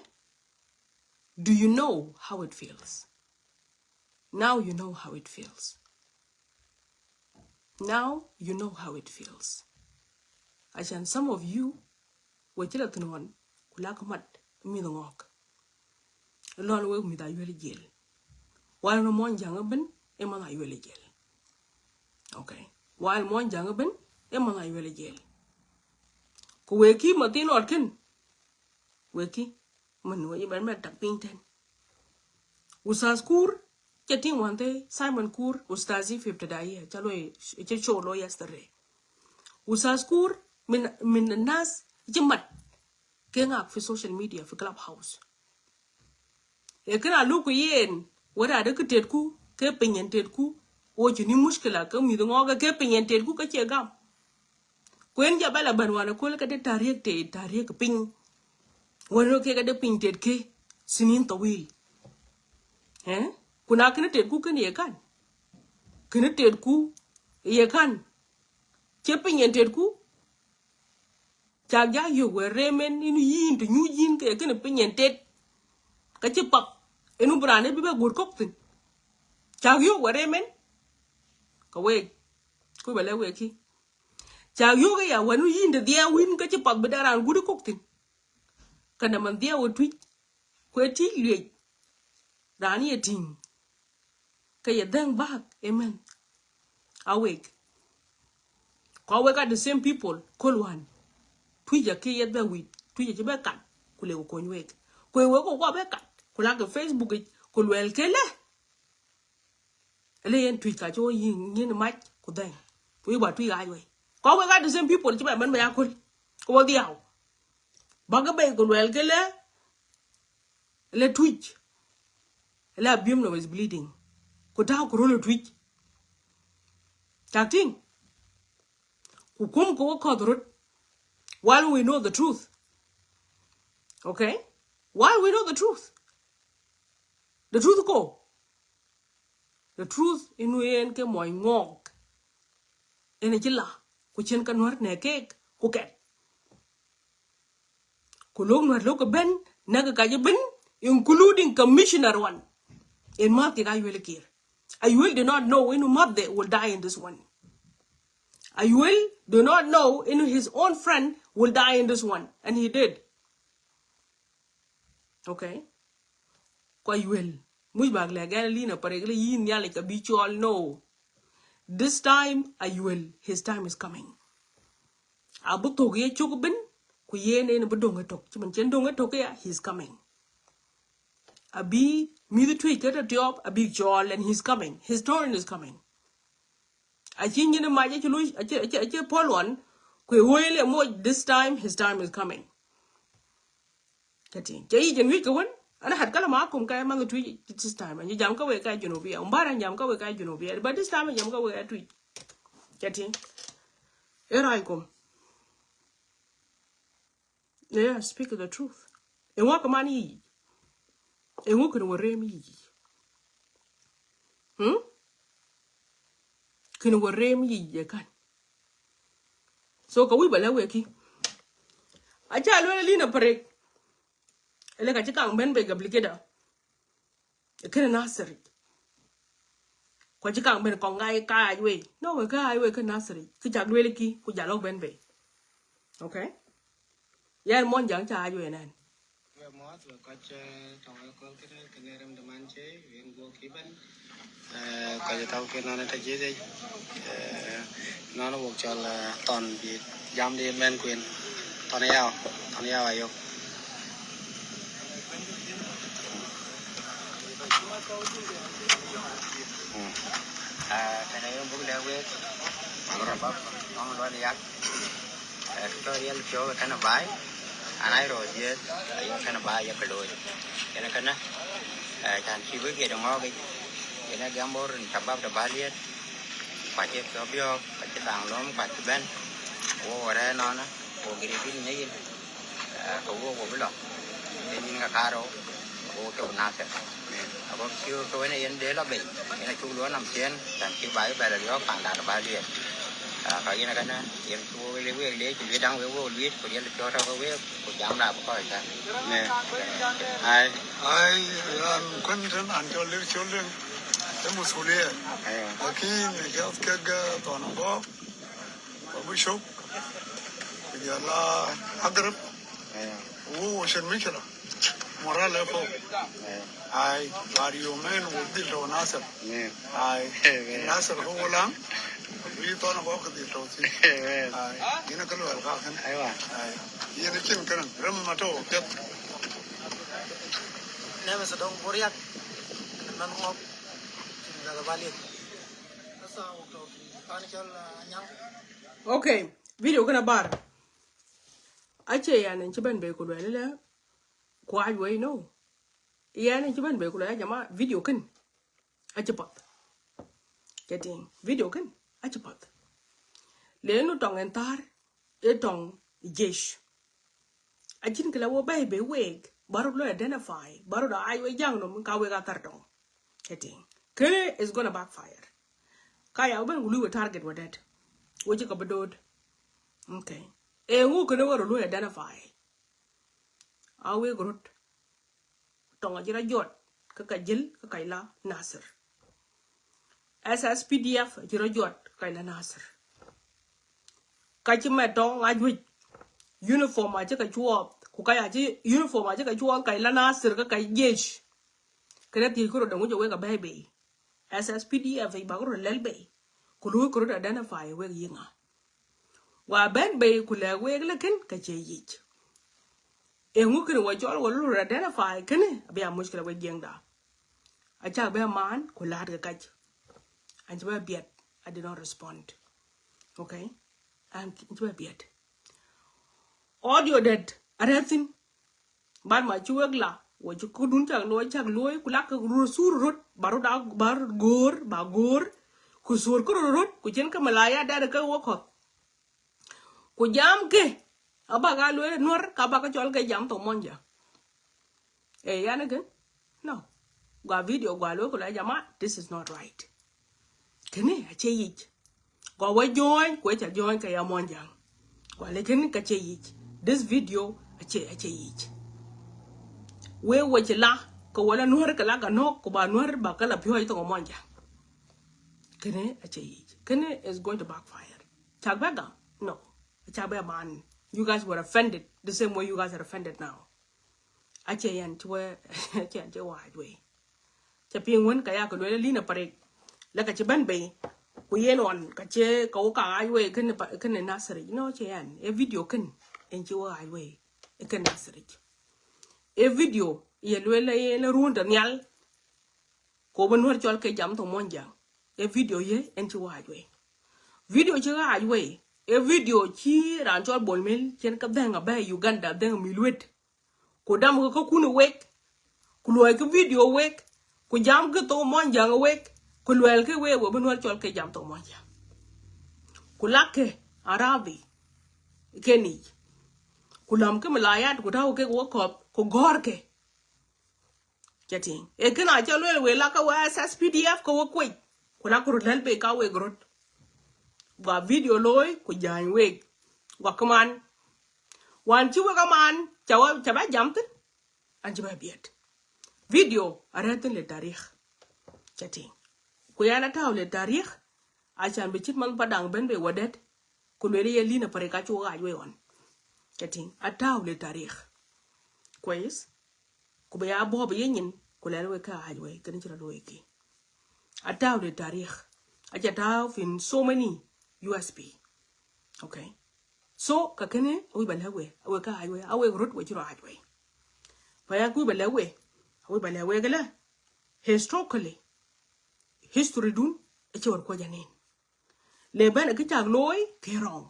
Do you know how it feels? Now you know how it feels. Now you know how it feels. And some of you were children one, Kulakumat, me the walk. A long way with I really jail. While no more younger ben, Emma I really jail. Okay. While more younger ben, Emma I really jail. Kuweki Martin Orkin. Weki, Manu, you met that painting. Usas Kur, getting one day, Simon Kur, Ustazi 50 day, Chalo, it's show law yesterday. Usas Kur, min nas, Jimat, getting up for social media for Clubhouse. You can look in what I look at ku, keeping and tedku, or you muscular come with the moga keeping and tedku at your gum. When Jabala Banwana call at the Tariq ping. When you get the painted key, singing the wheel. Eh? Kuna can take cook and ye can. Can it take ku? Ye can. Chipping and take ku. Chaga, you were Raymond in yin to new yin, can a ping and take. Catch a pup. And Ubrana be a good cockpit. Chag you were Raymond? Away. Kubala wakey. Chag you when we yin the dear wind catch a pup, but around good cockpit. Can a man dear would tweet? Quetty late. Rani a ting. Kaya then back, amen. Awake. Kawe got the same people, call one. Twija key at the week, Twija Bekat, Kule Konwake. Kwe wako Bekat, Kulaka Facebook, Kulwell Kele. Lay and Twika, Joe yin a mic, could then. We were three highway. Kawe got the same people, Chibaman Mayakul. Over the hour. Bagabay Kulwell Kele. Let twitch. Abiemnom is bleeding. Kutao Kurolo twitch. Chatting. Kukum go call while we know the truth. Okay? While we know the truth. The truth go. The truth in Nuer ke moy ngok. Ene jilla ku chen kan war ne kek ku ket. Ku log Nuer lo ko ben naga ka ben including commissioner one. In Marti I will care. I will do not know when Marti will die in this one. I will do not know in his own friend will die in this one. And he did. Okay? Kwa will. Mujbag la galina paregli yin ya like a beach all no. This time I will. His time is coming. Abu toge chukubin ku yen en budonga tok. Chiman chendonga toke ya he's coming. Abi me the tweet at a job a big jol and he's coming. His turn is coming. I think in a magic lush a Paul one. This time his time is coming. Getting Jay and we go on. And I had Kalamakum Kayama the tweet this time, and you jump away Kajunovia, Umbara Yamka with Kajunovia, but this time I jump away a tweet. Getting here I come. Yeah, speak the truth. And walk money. And walk in a me. Can we ram ye? You can. So can we believe I tell you, Lina Parek. Like a chicken ben beg obligator. A can answer it. Kwa chicken ben congai kai way. No, a guy we can answer it. Kijak really key, Kujalo ben bay. Okay? Yeah, one young child you and then. Có thể tao kia nó là cái gì nó buộc cho là toàn bị giam đi bên quyền toàn eo ayo bố lẽ quê rồi bác con lo đi ăn cho riêng cho cái nào bái anh ấy rồi chứ cái nào bái cái đôi cái này chẳng chỉ với cái đồng hồ cái này gam bor chập bắp đập bái liệt phải chết cho bio phải chết tàng lắm phải chết bên ô đây nó ô cái gì này cậu ô biết lắm nên những cái cá đó ô chỗ nào sẽ có chưa tôi này yên đấy là bị cái này chú lúa nằm trên chẳng chỉ bái về là nó phản đạt bái liệt cái này cái này em chú lấy chỉ đang với vô liệt của điên cho tao với của giảm là có phải sao nè ai quân dân ăn cho liều chiếu lưng cái một số liệt khi này cái toàn có bức xúc bây giờ là agrip ô xin mấy cái đó moral level ai vario men wo dilo nasir ai nasir ho lang wi to na ko dilo si ai ina kalo ka kan ai wa ai ina kin kan ram ma to ket nên mà sẽ đông Korea nó ngọc là cái vali sao cái cho là nhang Okay, video kana bar. Ache ya nan ci ban be ku la ko ai way no. Ya nan ci ban be ku la jama video kan. Ache pat. Getting video kan ache pat. Le no tong entar e tong jesh. Ajin kala wo bay be weg baru lo identify baru da ai way jang no mun ka we ga tar tong. Getting kene is gonna backfire. Kaya ban gulu target with that. Woji ka bedod. Okay. E ngu kene waro lo identify. Awe grot. Tonga jira jot. Kaka jil kakaila Nasir. SSPDF jira jot kakaila Nasir. Kachi metong ajwit. Uniform aja ka chuop. Kukaya aja uniform aja ka chuop kakaila Nasir kakai jesh. Kena tikuro dangu jawe ka baby. SSPDF ibaguro lelbe. Kulu kuru identify we yinga. Wa ben be kula we lekin ka che yich. E ngu kene wa jol walu identify kene be amushkila we jengda. Acha be man kula ka kaj. Anjba biet I did not respond. Okay? And anjba biet. Audio dead arethin ban ma chuwegla wa chu kudun chak loy kula ka surut baru da bar gor ba gor ku sur ko rot ku jen ka malaya da ka wokot ku jam ke aba ga lo Nuer ka ba ka chol ke jam to monja e yana ke no ga video ga lo ko la jama this is not right kene a che yich go wa join ku cha join ka ya monja ko le kene ka che yich this video a che yich we la ko wala Nuer ka la ga no ko ba Nuer ba ka la pyo to monja kene a che yich kene is going to backfire chagbaga no chagbaga man you guys were offended the same way you guys are offended now ache yan chwe ache che wa we cha ping won ka ya ko le li na pare la ka che ban be ku yen on ka che ko ka ai we kene Nasir no che yan e video kan en che wa ai we e kan Nasir e video ye le runda nyal ko ban war chol ke jam to monja e video ye en che wa ai we video che ga ai we e video chi ran chol bolmel chen ka denga ba Uganda denga milwet ko dam ko kunu wek ku loy ke video wek ku jam ke to monja wek ku loyal ke we ban war chol ke jam to monja ku lakke arabi keni ku lam ke malayat ku taw ke wo ko gor ke chating e kana cha loyal we la ka wa SSPDF ko wo kwet ku la ku lel be ka we grot ba video loy ku jan we wa kaman wan chi we kaman cha ba jam tin an chi ba biet video aratin le tarikh chating ku yana taw le tarikh achan be chit man padang ben be wadet ku le ye lina pare ka chu ga we on chating ataw le tarikh kwes ku be ya bo be yin ku le we ka ha we kan chira loy ki ataw le tarikh acha taw fin so many USB. Okay. So kakene we balawe we ka highway awe road we jiro highway. Paya ku balawe we balawe gala historically history dun e ci war ko janen. le ben cái chak loy ke wrong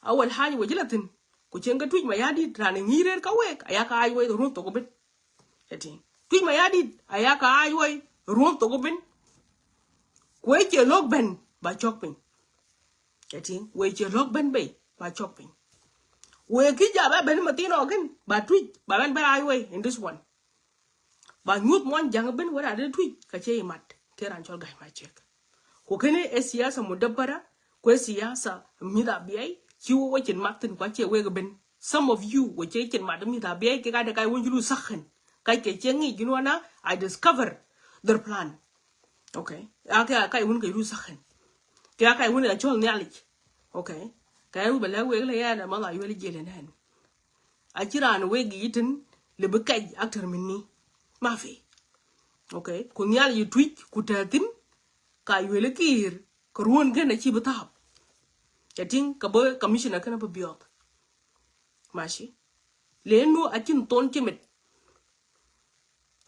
awal haji wajilatin ku chen ga tuj ma yadi rane ngire ka we aya ka ay we ron to go bin eti tuj ma yadi aya ka ay we ron to go bin ku che log ben ba chok pin eti we che log ben be ba chok pin we ki ja ba ben matino gen ba tuj ba ben ba ay we in this one ba nyut mon jang ben wara de tuj ka che mat teran chol gai ma chek ko kene e siyasa mudabbara ko siyasa mida biyai chiwo wachin martin kwa che we ben some of you we che chen madam mida biyai ke ga da kai wonjulu sakhen kai ke chengi jinwana I discover their plan okay aka kai won kai lu sakhen ke kai won la chol nyali okay kai u bela we la ya na mala yu le jele nan a kiran we gi yitin le bekaj actor minni mafi okay ko nyali tweet ku tatin ka yele kir ko ruon gana chi batab chating ka bo commissioner kana ba biot mashi le no akin ton chimet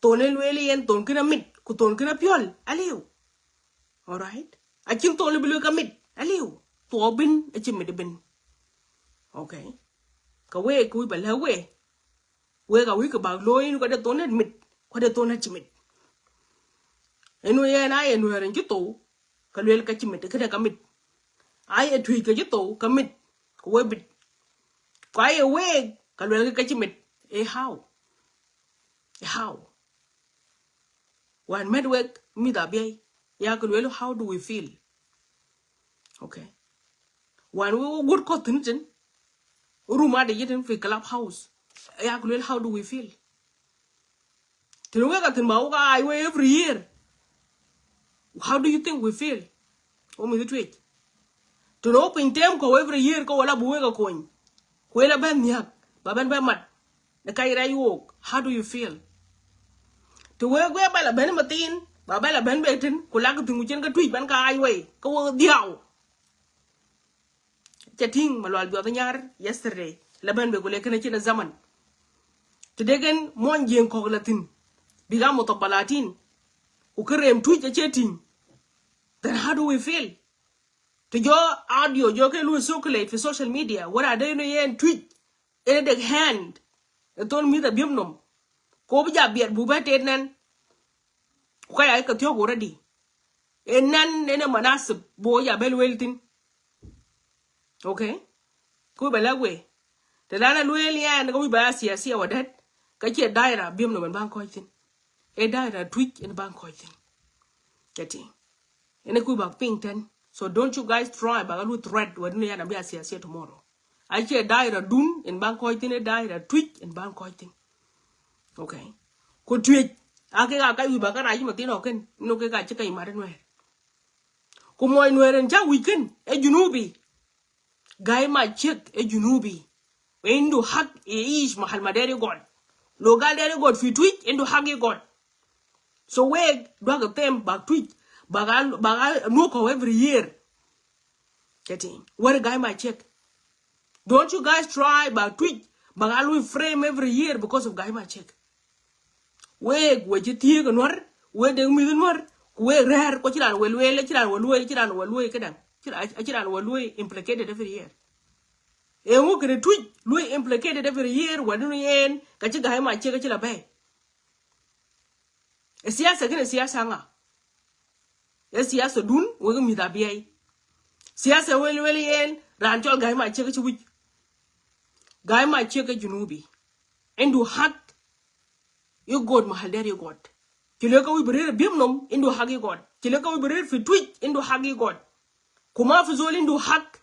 tonel wele yen ton kana mit ku ton kana piol aliu all right akin ton le bilu ka mit aliu to bin achimit bin okay ka we ku ba la we ka wi ka ba loy ko da tonet mit ko da tonet chimit enu ye na enu ren ki to ka lel ka chimit ka da ka mit ai e thui ka to ka mit ko we bit ko ai we ka lel ka chimit e how when medwork mi da bi ya ka lel how do we feel okay when we good ko tin ruma de yitin fi club house ya ka lel how do we feel tin we ka tin ma ka ai we every year how do you think we feel o mi tweet to no pin tem ko every year ko wala buwe ka koin ko la ben yak ba ben ba mat da kai ra yok how do you feel to we ba la ben matin ba la ben be tin ko la ka tungu chen ka tweet ban ka ai we ko diaw chatting malwal bi ta nyar yesterday la ben be ko le kana ci na zaman to degen mon jeng ko la tin bi ga mo to palatin ko krem tweet chatting then how do we feel to your audio jo ke lu circulate for social media what are they no yen tweet in the hand ton mi da Abiemnom ko bi ja biet bu ba te nan ko ya ka tyo already enan ene manasib bo ya bel weltin okay ko ba la we te la lu el ya ko bi ba siya wadat ka che daira Abiemnom ban ko tin e daira tweet in ban ko tin getting ene ku ba ping ten. So don't you guys try but I threat when you be as tomorrow. I hear daira dun in Bangkok in a daira tweet in Bangkok. Okay. Could tweet. I can you back at Matino can no get chicken in Marinware. Come on, Nuer and Jack weekend, a Junubi. Guy my check a Junubi. When do hug a ish Mahalmaderi God. Logal God fi tweet into huggy God. So we drag a them back tweet. Bagal no every year. Getting what a guy might check. Don't you guys try but tweet bagal frame every year because of guy might check. We you tig and what? We the million more. We rare cochiran will implicated every year. A walk in a tweet, Louis implicated every year when we end catch guy might check a bay. A sias again a siasanga. Yes, yes, a dun, we'll meet that BA. Siasa well en ranchol guy might check a week. Guy might check a Junubi. And do hack you god Mahalderi god. Kileka we bere Abiemnom into huggy god. Kileka we bere for tweet into huggy god. Kuma fuzol into hack.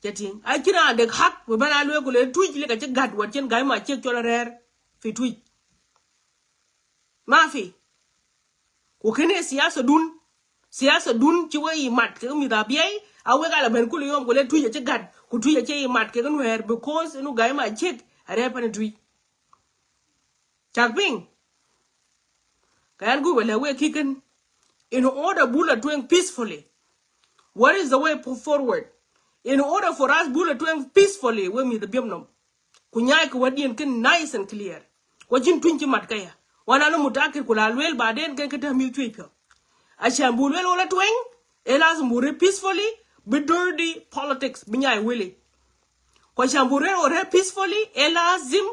Getting I can the hack we ban alwe tweet like a god what guy might check your rare for tweet. Mafi. Ukene siasa dun chiwe yi mat ke mi da biai awe gala ben kulu yom gole tuye che gad ku tuye che yi mat ke Nuer because no guy ma check are pan tui chakping kan gu wala we kicken in order bula doing peacefully. What is the way forward? In order for us bula doing peacefully we mi the Abiemnom kunyai ku wadien ken nice and clear wajin twinchi mat kaya wana no mutakir kula lwel baden ken keta mi tuipyo ashambulwel wala tweng Elazim bure peacefully, be dirty politics, binyai willy. Kwa shambure ore peacefully, elazim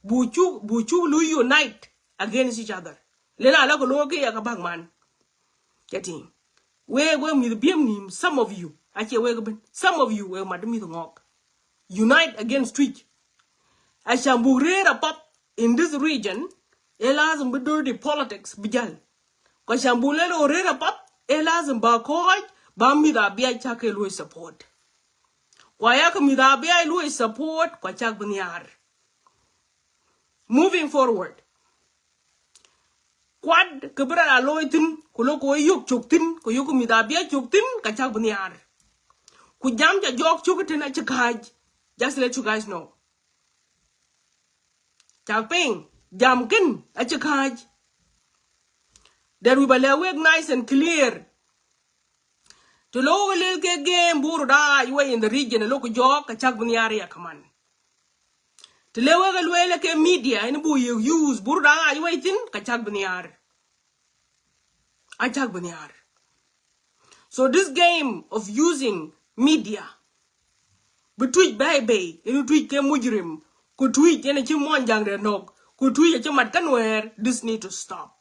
buchu lu unite against each other. Lena alako loke ya kabang man. Getting. We mi Abiemnom, some of you. Ache we some of you we madami the ngok. Unite against Twitch. Ashambure pop in this region, elazim be dirty politics, bijal. Kwa shambule ore pop, elazim ba koj, ba mi da biya chake lu support. Kwa yaka mi da biya lu support, kwa chak banyar. Moving forward. Quad kebra la loitin kulo ko yuk chuktin ko yuk mi da bia chuktin ka chak bunyar ku jam ja jok chukutin a chakaj. Just let you guys know chaping jam kin a chakaj that we bale work nice and clear to lo lel ke game buru da you in the region lo ko jok ka chak bunyar ya kaman to le wa le ke media in bu you use buru da you tin ka chak bunyar Achak Banyar. So this game of using media, but tweet baby, you tweet ke mujrim, could tweet any chimon jang de nog, could tweet a chimat Nuer, this need to stop.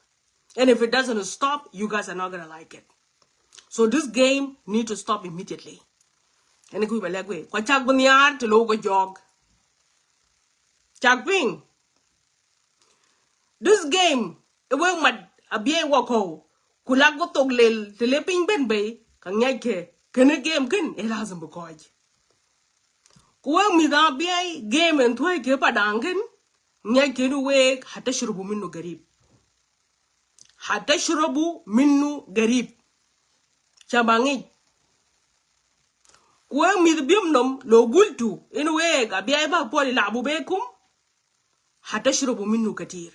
And if it doesn't stop, you guys are not gonna like it. So this game need to stop immediately. And we like we Achak Banyar to logo jog. Chakping. This game, it won't mat a bien wako. Kulak go toglel teleping ben bay kang ke kene game ken elazim bukoj kuwa mi da bi game en toy ke padangen nyai ke nu we hata shrubu minnu garib chabangi kuwa mi Abiemnom lo gultu en we ga bi ba poli labu bekum hata shrubu minnu katir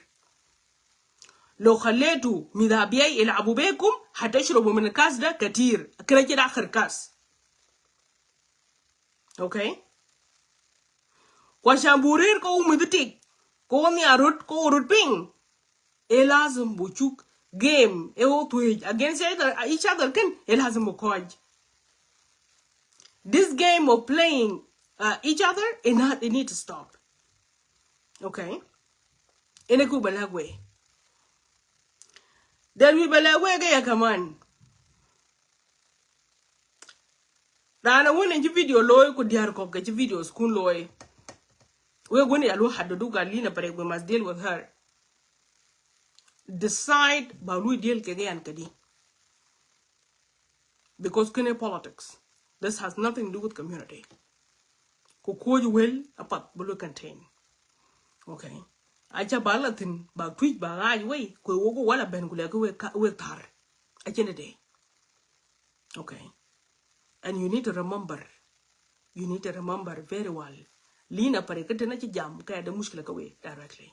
لو خليتوا مذابيي يلعبوا بيكم هتشربوا من الكاس ده كتير كده آخر كاس okay وشامبورير كو مدتك كو نيارود كو رودبين لازم بوشوك game تويج against each other كن لازم بكوج this game of playing each other it need to stop okay إنكو بلاغوي Then we believe ya kaman. Rana won in video loy ku diar ko ke video school loy. We going ya lo hadudu galina but we must deal with her. Decide ba we deal ke yan kadi. Because kene politics. This has nothing to do with community. Ku ko well apat bulu contain. Okay. Acha balatin ba tweet ba ai we ko wogo wala ben gule ko we tar agenda day. Okay, and you need to remember very well lina pare kete na ci jam kay da mushkila ka we directly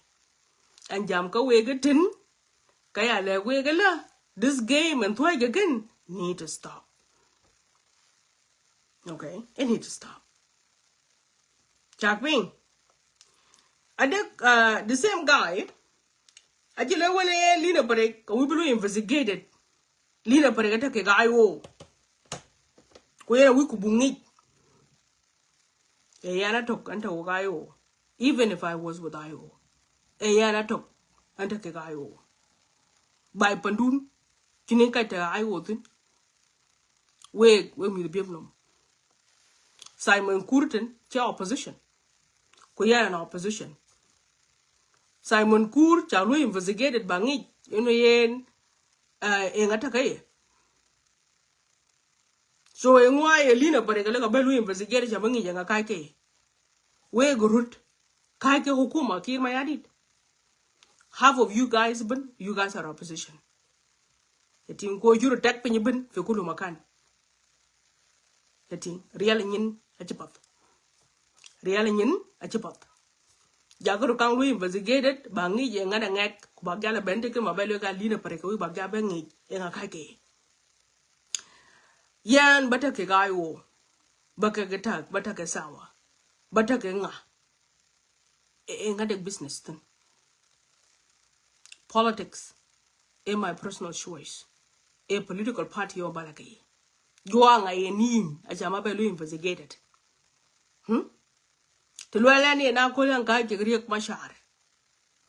and jam ka we gatin kaya le we gala this game and toy again need to stop. Okay, it need to stop. Chakping I think the same guy, actually, when I Lina Parek, we will investigate it. Lina Parek take a guy, where we could bring it. A yana talk and a guy, even if I was with IO. A yana talk and take a guy. By Pandun, Chinika to IO thing. We with Abiemnom. Simon Curtin, chair opposition. Kuya an opposition. Simon Kur chalu investigated bangi yen engatakaye. So engwa Elina Parekala belu investigated chabangi yanga kaike. We gurut kaike hukuma kir mayadit. Half of you guys are opposition. Etin ko juro tek penye ben fekulu makan. Etin real nyin achipat. Real nyin achipat. Jagoro kang lu investigated bangi je ngada ngek ku bagala bente ke mabelo ga Lina Pareka wi bagya bengi enga kake. Yan bata ke gayo baka getak bata ke sawa bata ke nga enga de business thing. Politics is my personal choice. A political party or balaki. juang ay nin a chama be lu investigated to lo la ni na ko lan ka ke riek mashar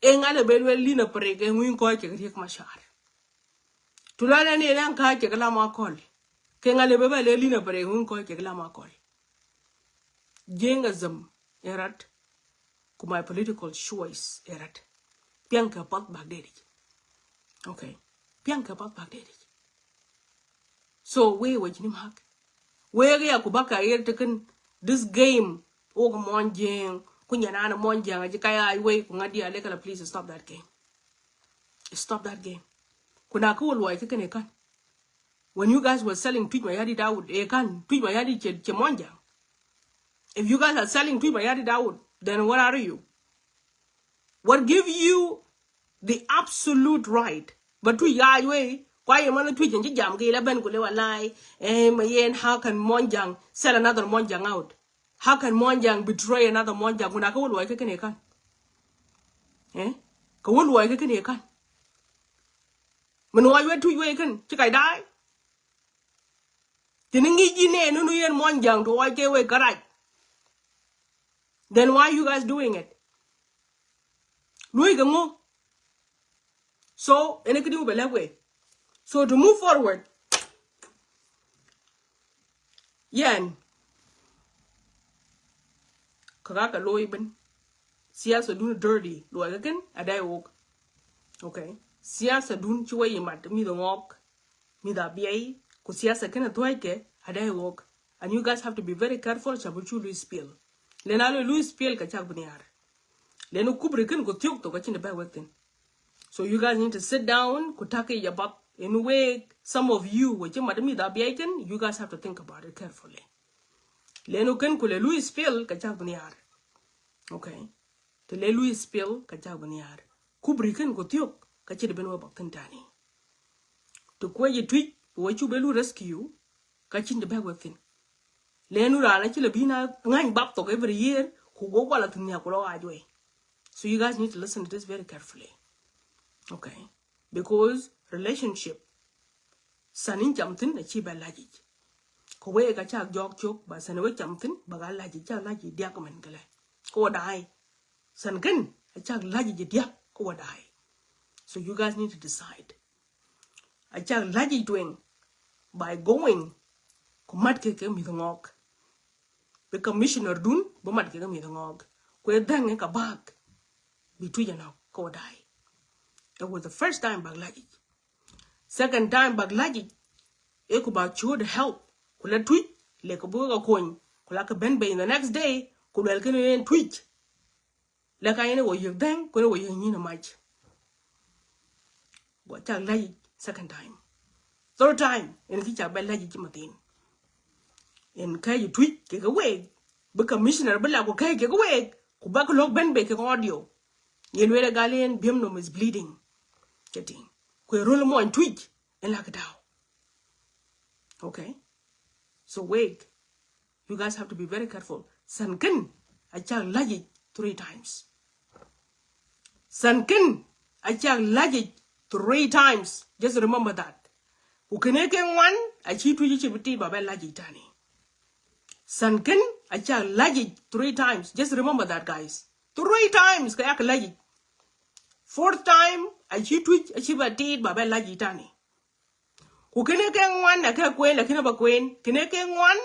e ngale be lu li na pre ke ngin ko ke riek mashar to lo la ni lan ka ke la ma kol ke ngale be le li na pre ngin ko ke la ma kol jengazam erat ku my political choice erat pianka pat bagdedi okay pianka pat bagdedi so we wajini mak we ya kubaka yer taken this game o ko monjeng kunya na monjeng aji kaya we ku ngadi ale kala please stop that game kuna ko lo ay kene kan when you guys were selling tweet my yadi daud e kan tweet my yadi che monjeng. If you guys are selling tweet my yadi daud, then what are you? What give you the absolute right? But to ya way, why am I tweeting jam ke ben ko le walai mayen how can monjang sell another monjang out? How can monjang betray another monjang? Kuna ko lo ay kene kan? Ko lo ay kene kan? Man why we tweet we kan chikai dai? Tiningi jine no yen monjang to why ke we garaj. Then why are you guys doing it? So, so to move forward, yan kaka loiben siyasa dun dirty loigen adai wok. Okay, siyasa dun chwe yimat mi the ngok mi da biai ku siyasa kana toike adai wok, and you guys have to be very careful chabuchu Louis spill. Lenalo Louis spill ka chak buniar. Leno kubriken go tiok to kachine ba wekten. So you guys need to sit down, kutake yabap in a way. Some of you, which you guys have to think about it carefully. Leno ken kule Louis spill kachak buniar. Okay. To le Louis spill kachak buniar. Kubriken go tiok kachine benwa bakten tani. To kwe ye tweet, what you belu rescue kachin the bag wekten. Leno rana chile bina ngang bap to every year who go wala tunya kulo ajwe. So you guys need to listen to this very carefully. Okay, because relationship sanin jamtin na chi ba laji ko we ka cha jok chok ba san we jamtin ba ga laji cha laji dia ko men gale ko dai san ken cha laji dia ko dai. So you guys need to decide a cha laji doing by going ko mat ke mi ngok the commissioner dun bo mat ke mi ngok ko dang ka bag bitu yana ko dai. It was the first time baglaji. Second time baglaji, it could about you to help. Kula tweet, like a burger coin, kulaka ben bay the next day, kulaka tweet. Like I know you then, kula you need a match. What a lady, second time. Third time, in the teacher belaji jimatin. In Kay tweet, take away. But commissioner Bella will take away. Kubaka lock ben baking audio. Yenweda Galian Abiemnom is bleeding. Getting kwe roll more and tweet and lock it out. Okay, so wait, you guys have to be very careful. Sankin a child laji 3 times. Sankin a child laji 3 times. Just remember that. Ukeneke one a cheat to yichibiti baba laji tani. Sankin a child laji 3 times. Just remember that, guys. 3 times kayak laji. 4th time, I cheat which a chiba did by Bella Gitani. Who can I one a queen, a kinaba queen? Can I one?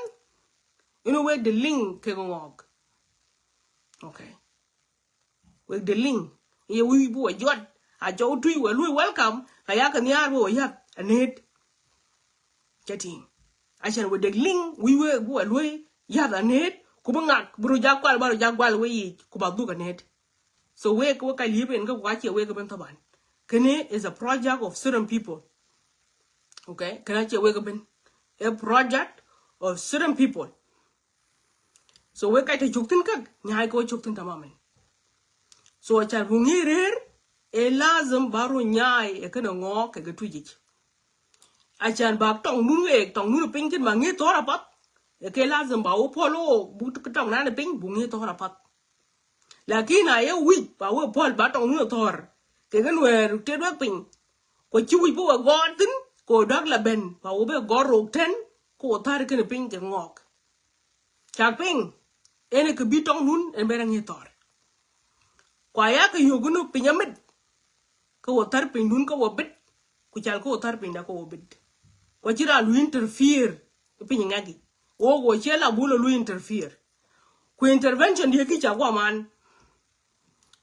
You know where the link can walk. Okay. With the link, here we bo a jot. I joe to you, we welcome. I yak and yarbo, yak, and hit. Getting. I shall with the link, we will go away, yak and hit. Kubangak, Brujakwal, Barjakwal, we Kubabu and hit. So we can live in go watch your way up in Taban. Kene is a project of certain people. Okay, can I tell you a project of certain people. So we can take Juktin Kak, Nyako Juktin Tamaman. So a child who near a lazum baru nyai a kind of walk a twitch. I chan back tongue moonweg, tongue moon pinkin, mangi tora pot. A kelazum bao polo, boot tongue and a pink, bungi tora pot. Lakini aye week pa we Paul batong no thor ke gan wer te do pin ko chi wi bo godin ko dag la ben pa we be goro ten ko tar ken ping ke ngok chak ping ene ke bitong nun en berang hitor kwa ya ke yogunu pinyamit ko tar ping nun ko bit ku chal ko tar ping da ko bit ko chira lu interfere ping ngagi o go chela bulo lu interfere ku intervention die ki cha kwa man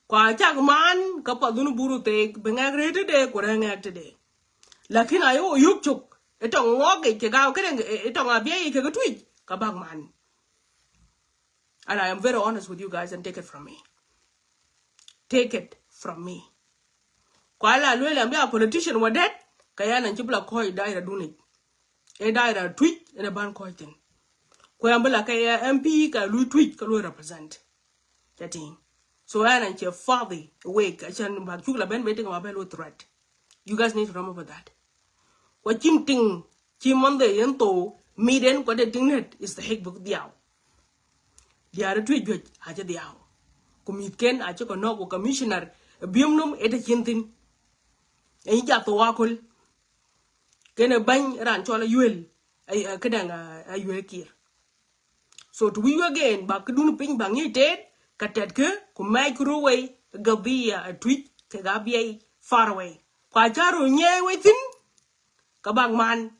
kwa chak man ka pa dunu buru te benga grete de ko renga te de lakini ayo yuk chuk etong ngoge ke ga ke etong abie ke ga twi ka bag man. And I am very honest with you guys and take it from me. Take it from me. Kwa la lwele ambia politician wa dead kaya na njibla koi daira duni. E daira tweet in a ban koi tin. Kwa ambela kaya MP ka lui tweet ka lui represent. Jati. So I and your father awake achan bakchukla ben bete ka mabelo threat. You guys need to remember that. What chim ting chimande yento miden kwa de tingnet is the heck book diao. Diara tweet judge haja diao. Kumitken acho ko no ko commissioner Abiemnom eta chintin. Ai ja to wakol. Kene bany ran chola yuel ay kadanga ayuel kir. So to we again ba kudun ping bangi ted katet ke ku microwave gabia a tweet ke gabia far away. Kwa charo nye wetin ka bang man.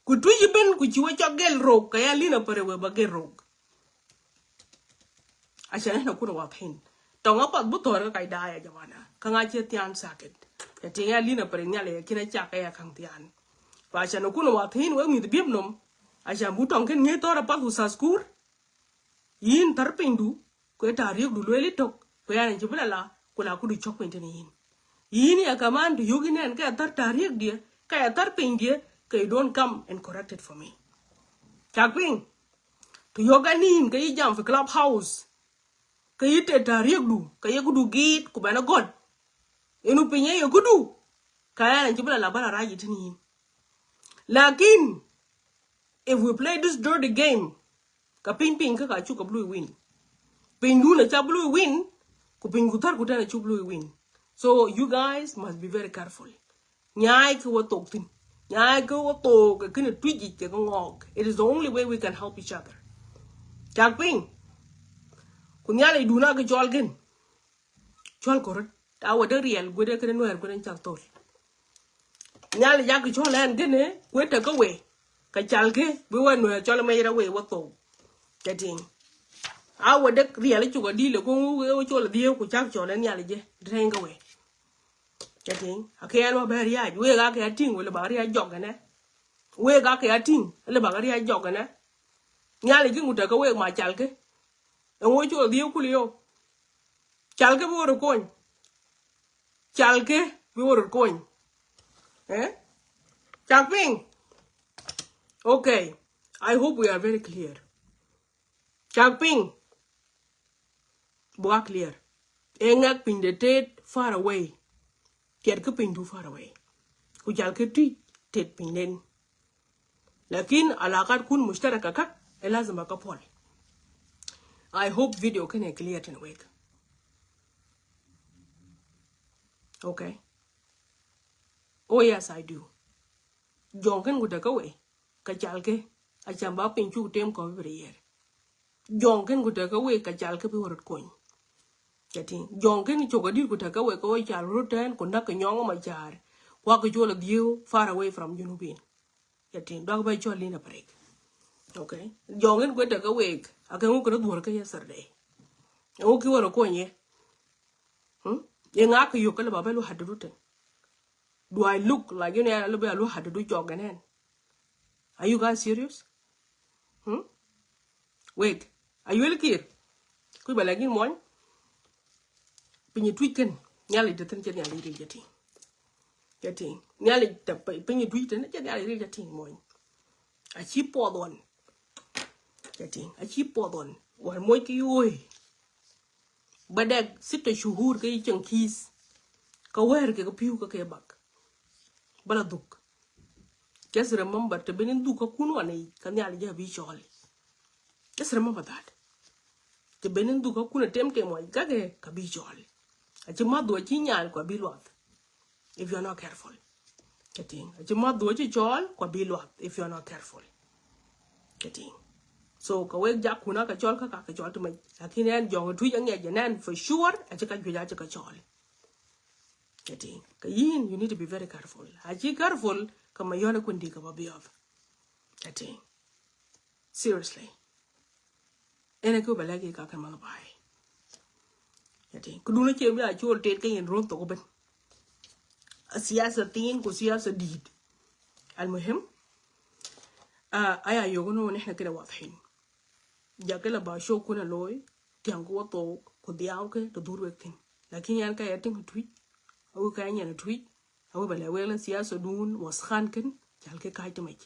Ku tweet ben ku chiwa chogel rok kaya lina parewe ba gel rok. Asha na kuna wapin. Tonga pat butor ka daya jamana. Kanga che tian sakit. Ya tinga lina perenya le kina chaka ya kang tian. Fa asha na kuna wapin we mi Abiemnom. Asha butong ken nge tora pat usaskur. Yin tarpindu ko tariek du leli tok ko ya nje bulala kula kudu chok pentene yin. Yin ya kaman du yoginen ka tar tariek dia ka ya tarpin dia ka you don't come and correct it for me. Chakping. To yoganin ka jam for clubhouse. Kaya te tariek du kaya kudu git ku bana god enu pinye yo kudu kaya na jibla la bala raji tini lakin if we play this dirty game ka ping ka chu ka blue win ping du na cha blue win ku ping gutar ku ta na chu blue win. So you guys must be very careful. Nyai ko tok tin nyai ko to ka kina twiji ke ngok. It is the only way we can help each other. Chak ping kunyale duna ke chol gen chol korot awa de real gode ke Nuer gode chak tol nyale ya ke chol en gene kwete ko we ka chal ke bi wa Nuer chol me ra we wo to ketin awa de real chu go dile ko we chol die ku chak chol en nyale je drenga we ketin akyan wa ber ya we ga ke ating we ba ri jogane we ga ke ating le ba ri jogane nyale ki nguta ko we ma chal ke ngo chol die ku liyo chal ke bo ro kon chalke we were going Chakping. Okay, I hope we are very clear. Chakping boa clear engak ping de tet far away kier ke ping too far away ku chalke ti tet ping nen lakin alakat kun mushtaraka kak elazima ka pol. I hope video can clear in a week. Okay. Oh yes, I do. Jonken go take away. Kachalke, a chamba pin chu tem ko every year. Jonken go take away kachalke be worth coin. Getting Jonken chogadi go take away ko chal rotan conduct a young my jar. Walk a jol of you far away from Junubin. Getting dog by jolly in a break. Okay. Jonken go take away. I can walk work yesterday. Okay, what a coin ye. Yang aku yuk kalau bapak lu had routen. Do I look like you know a little bit had to do jog and are you guys serious? Wait, are you really here? Could be like in one? When you tweaking, nearly the thing nearly getting nearly the penny tweeting, nearly getting one. A cheap poured one. Getting a cheap poured one. One more you. But that sit a shuhur getting keys. Go where get a pew back. But a duke. Just remember to be in Duka Kunwane, Kanyali visually. Just remember that. The Benin Duka Kuna tempt him like Gage Kabijol. At your mother, Chinyal, Quabilot. If you're not careful. Getting at your mother, Jol, Quabilot, if you're not careful. Jadi so ka we jak kuna ka chol ka chol to mai lakini en jong tu yang ya nan for sure a ka ju ja ka chol. Jadi ka yin you need to be very careful. Aji careful ka mayona kundi ka babiov. Jadi seriously ene ko balagi ka kan mga bai. Jadi kudu na chem ya chol tet ka yin ron to ben. Siyasa tin ko siyasa did. المهم ايا يوغنو نحن كده واضحين جا كلا باشو كنا لوي تيانكو تو كودياو كه تدور وقتين لكن يان كا يتم تويت او كا يان تويت او بلا ويلن سياسه دون وسخان كن جال كه كايت ماج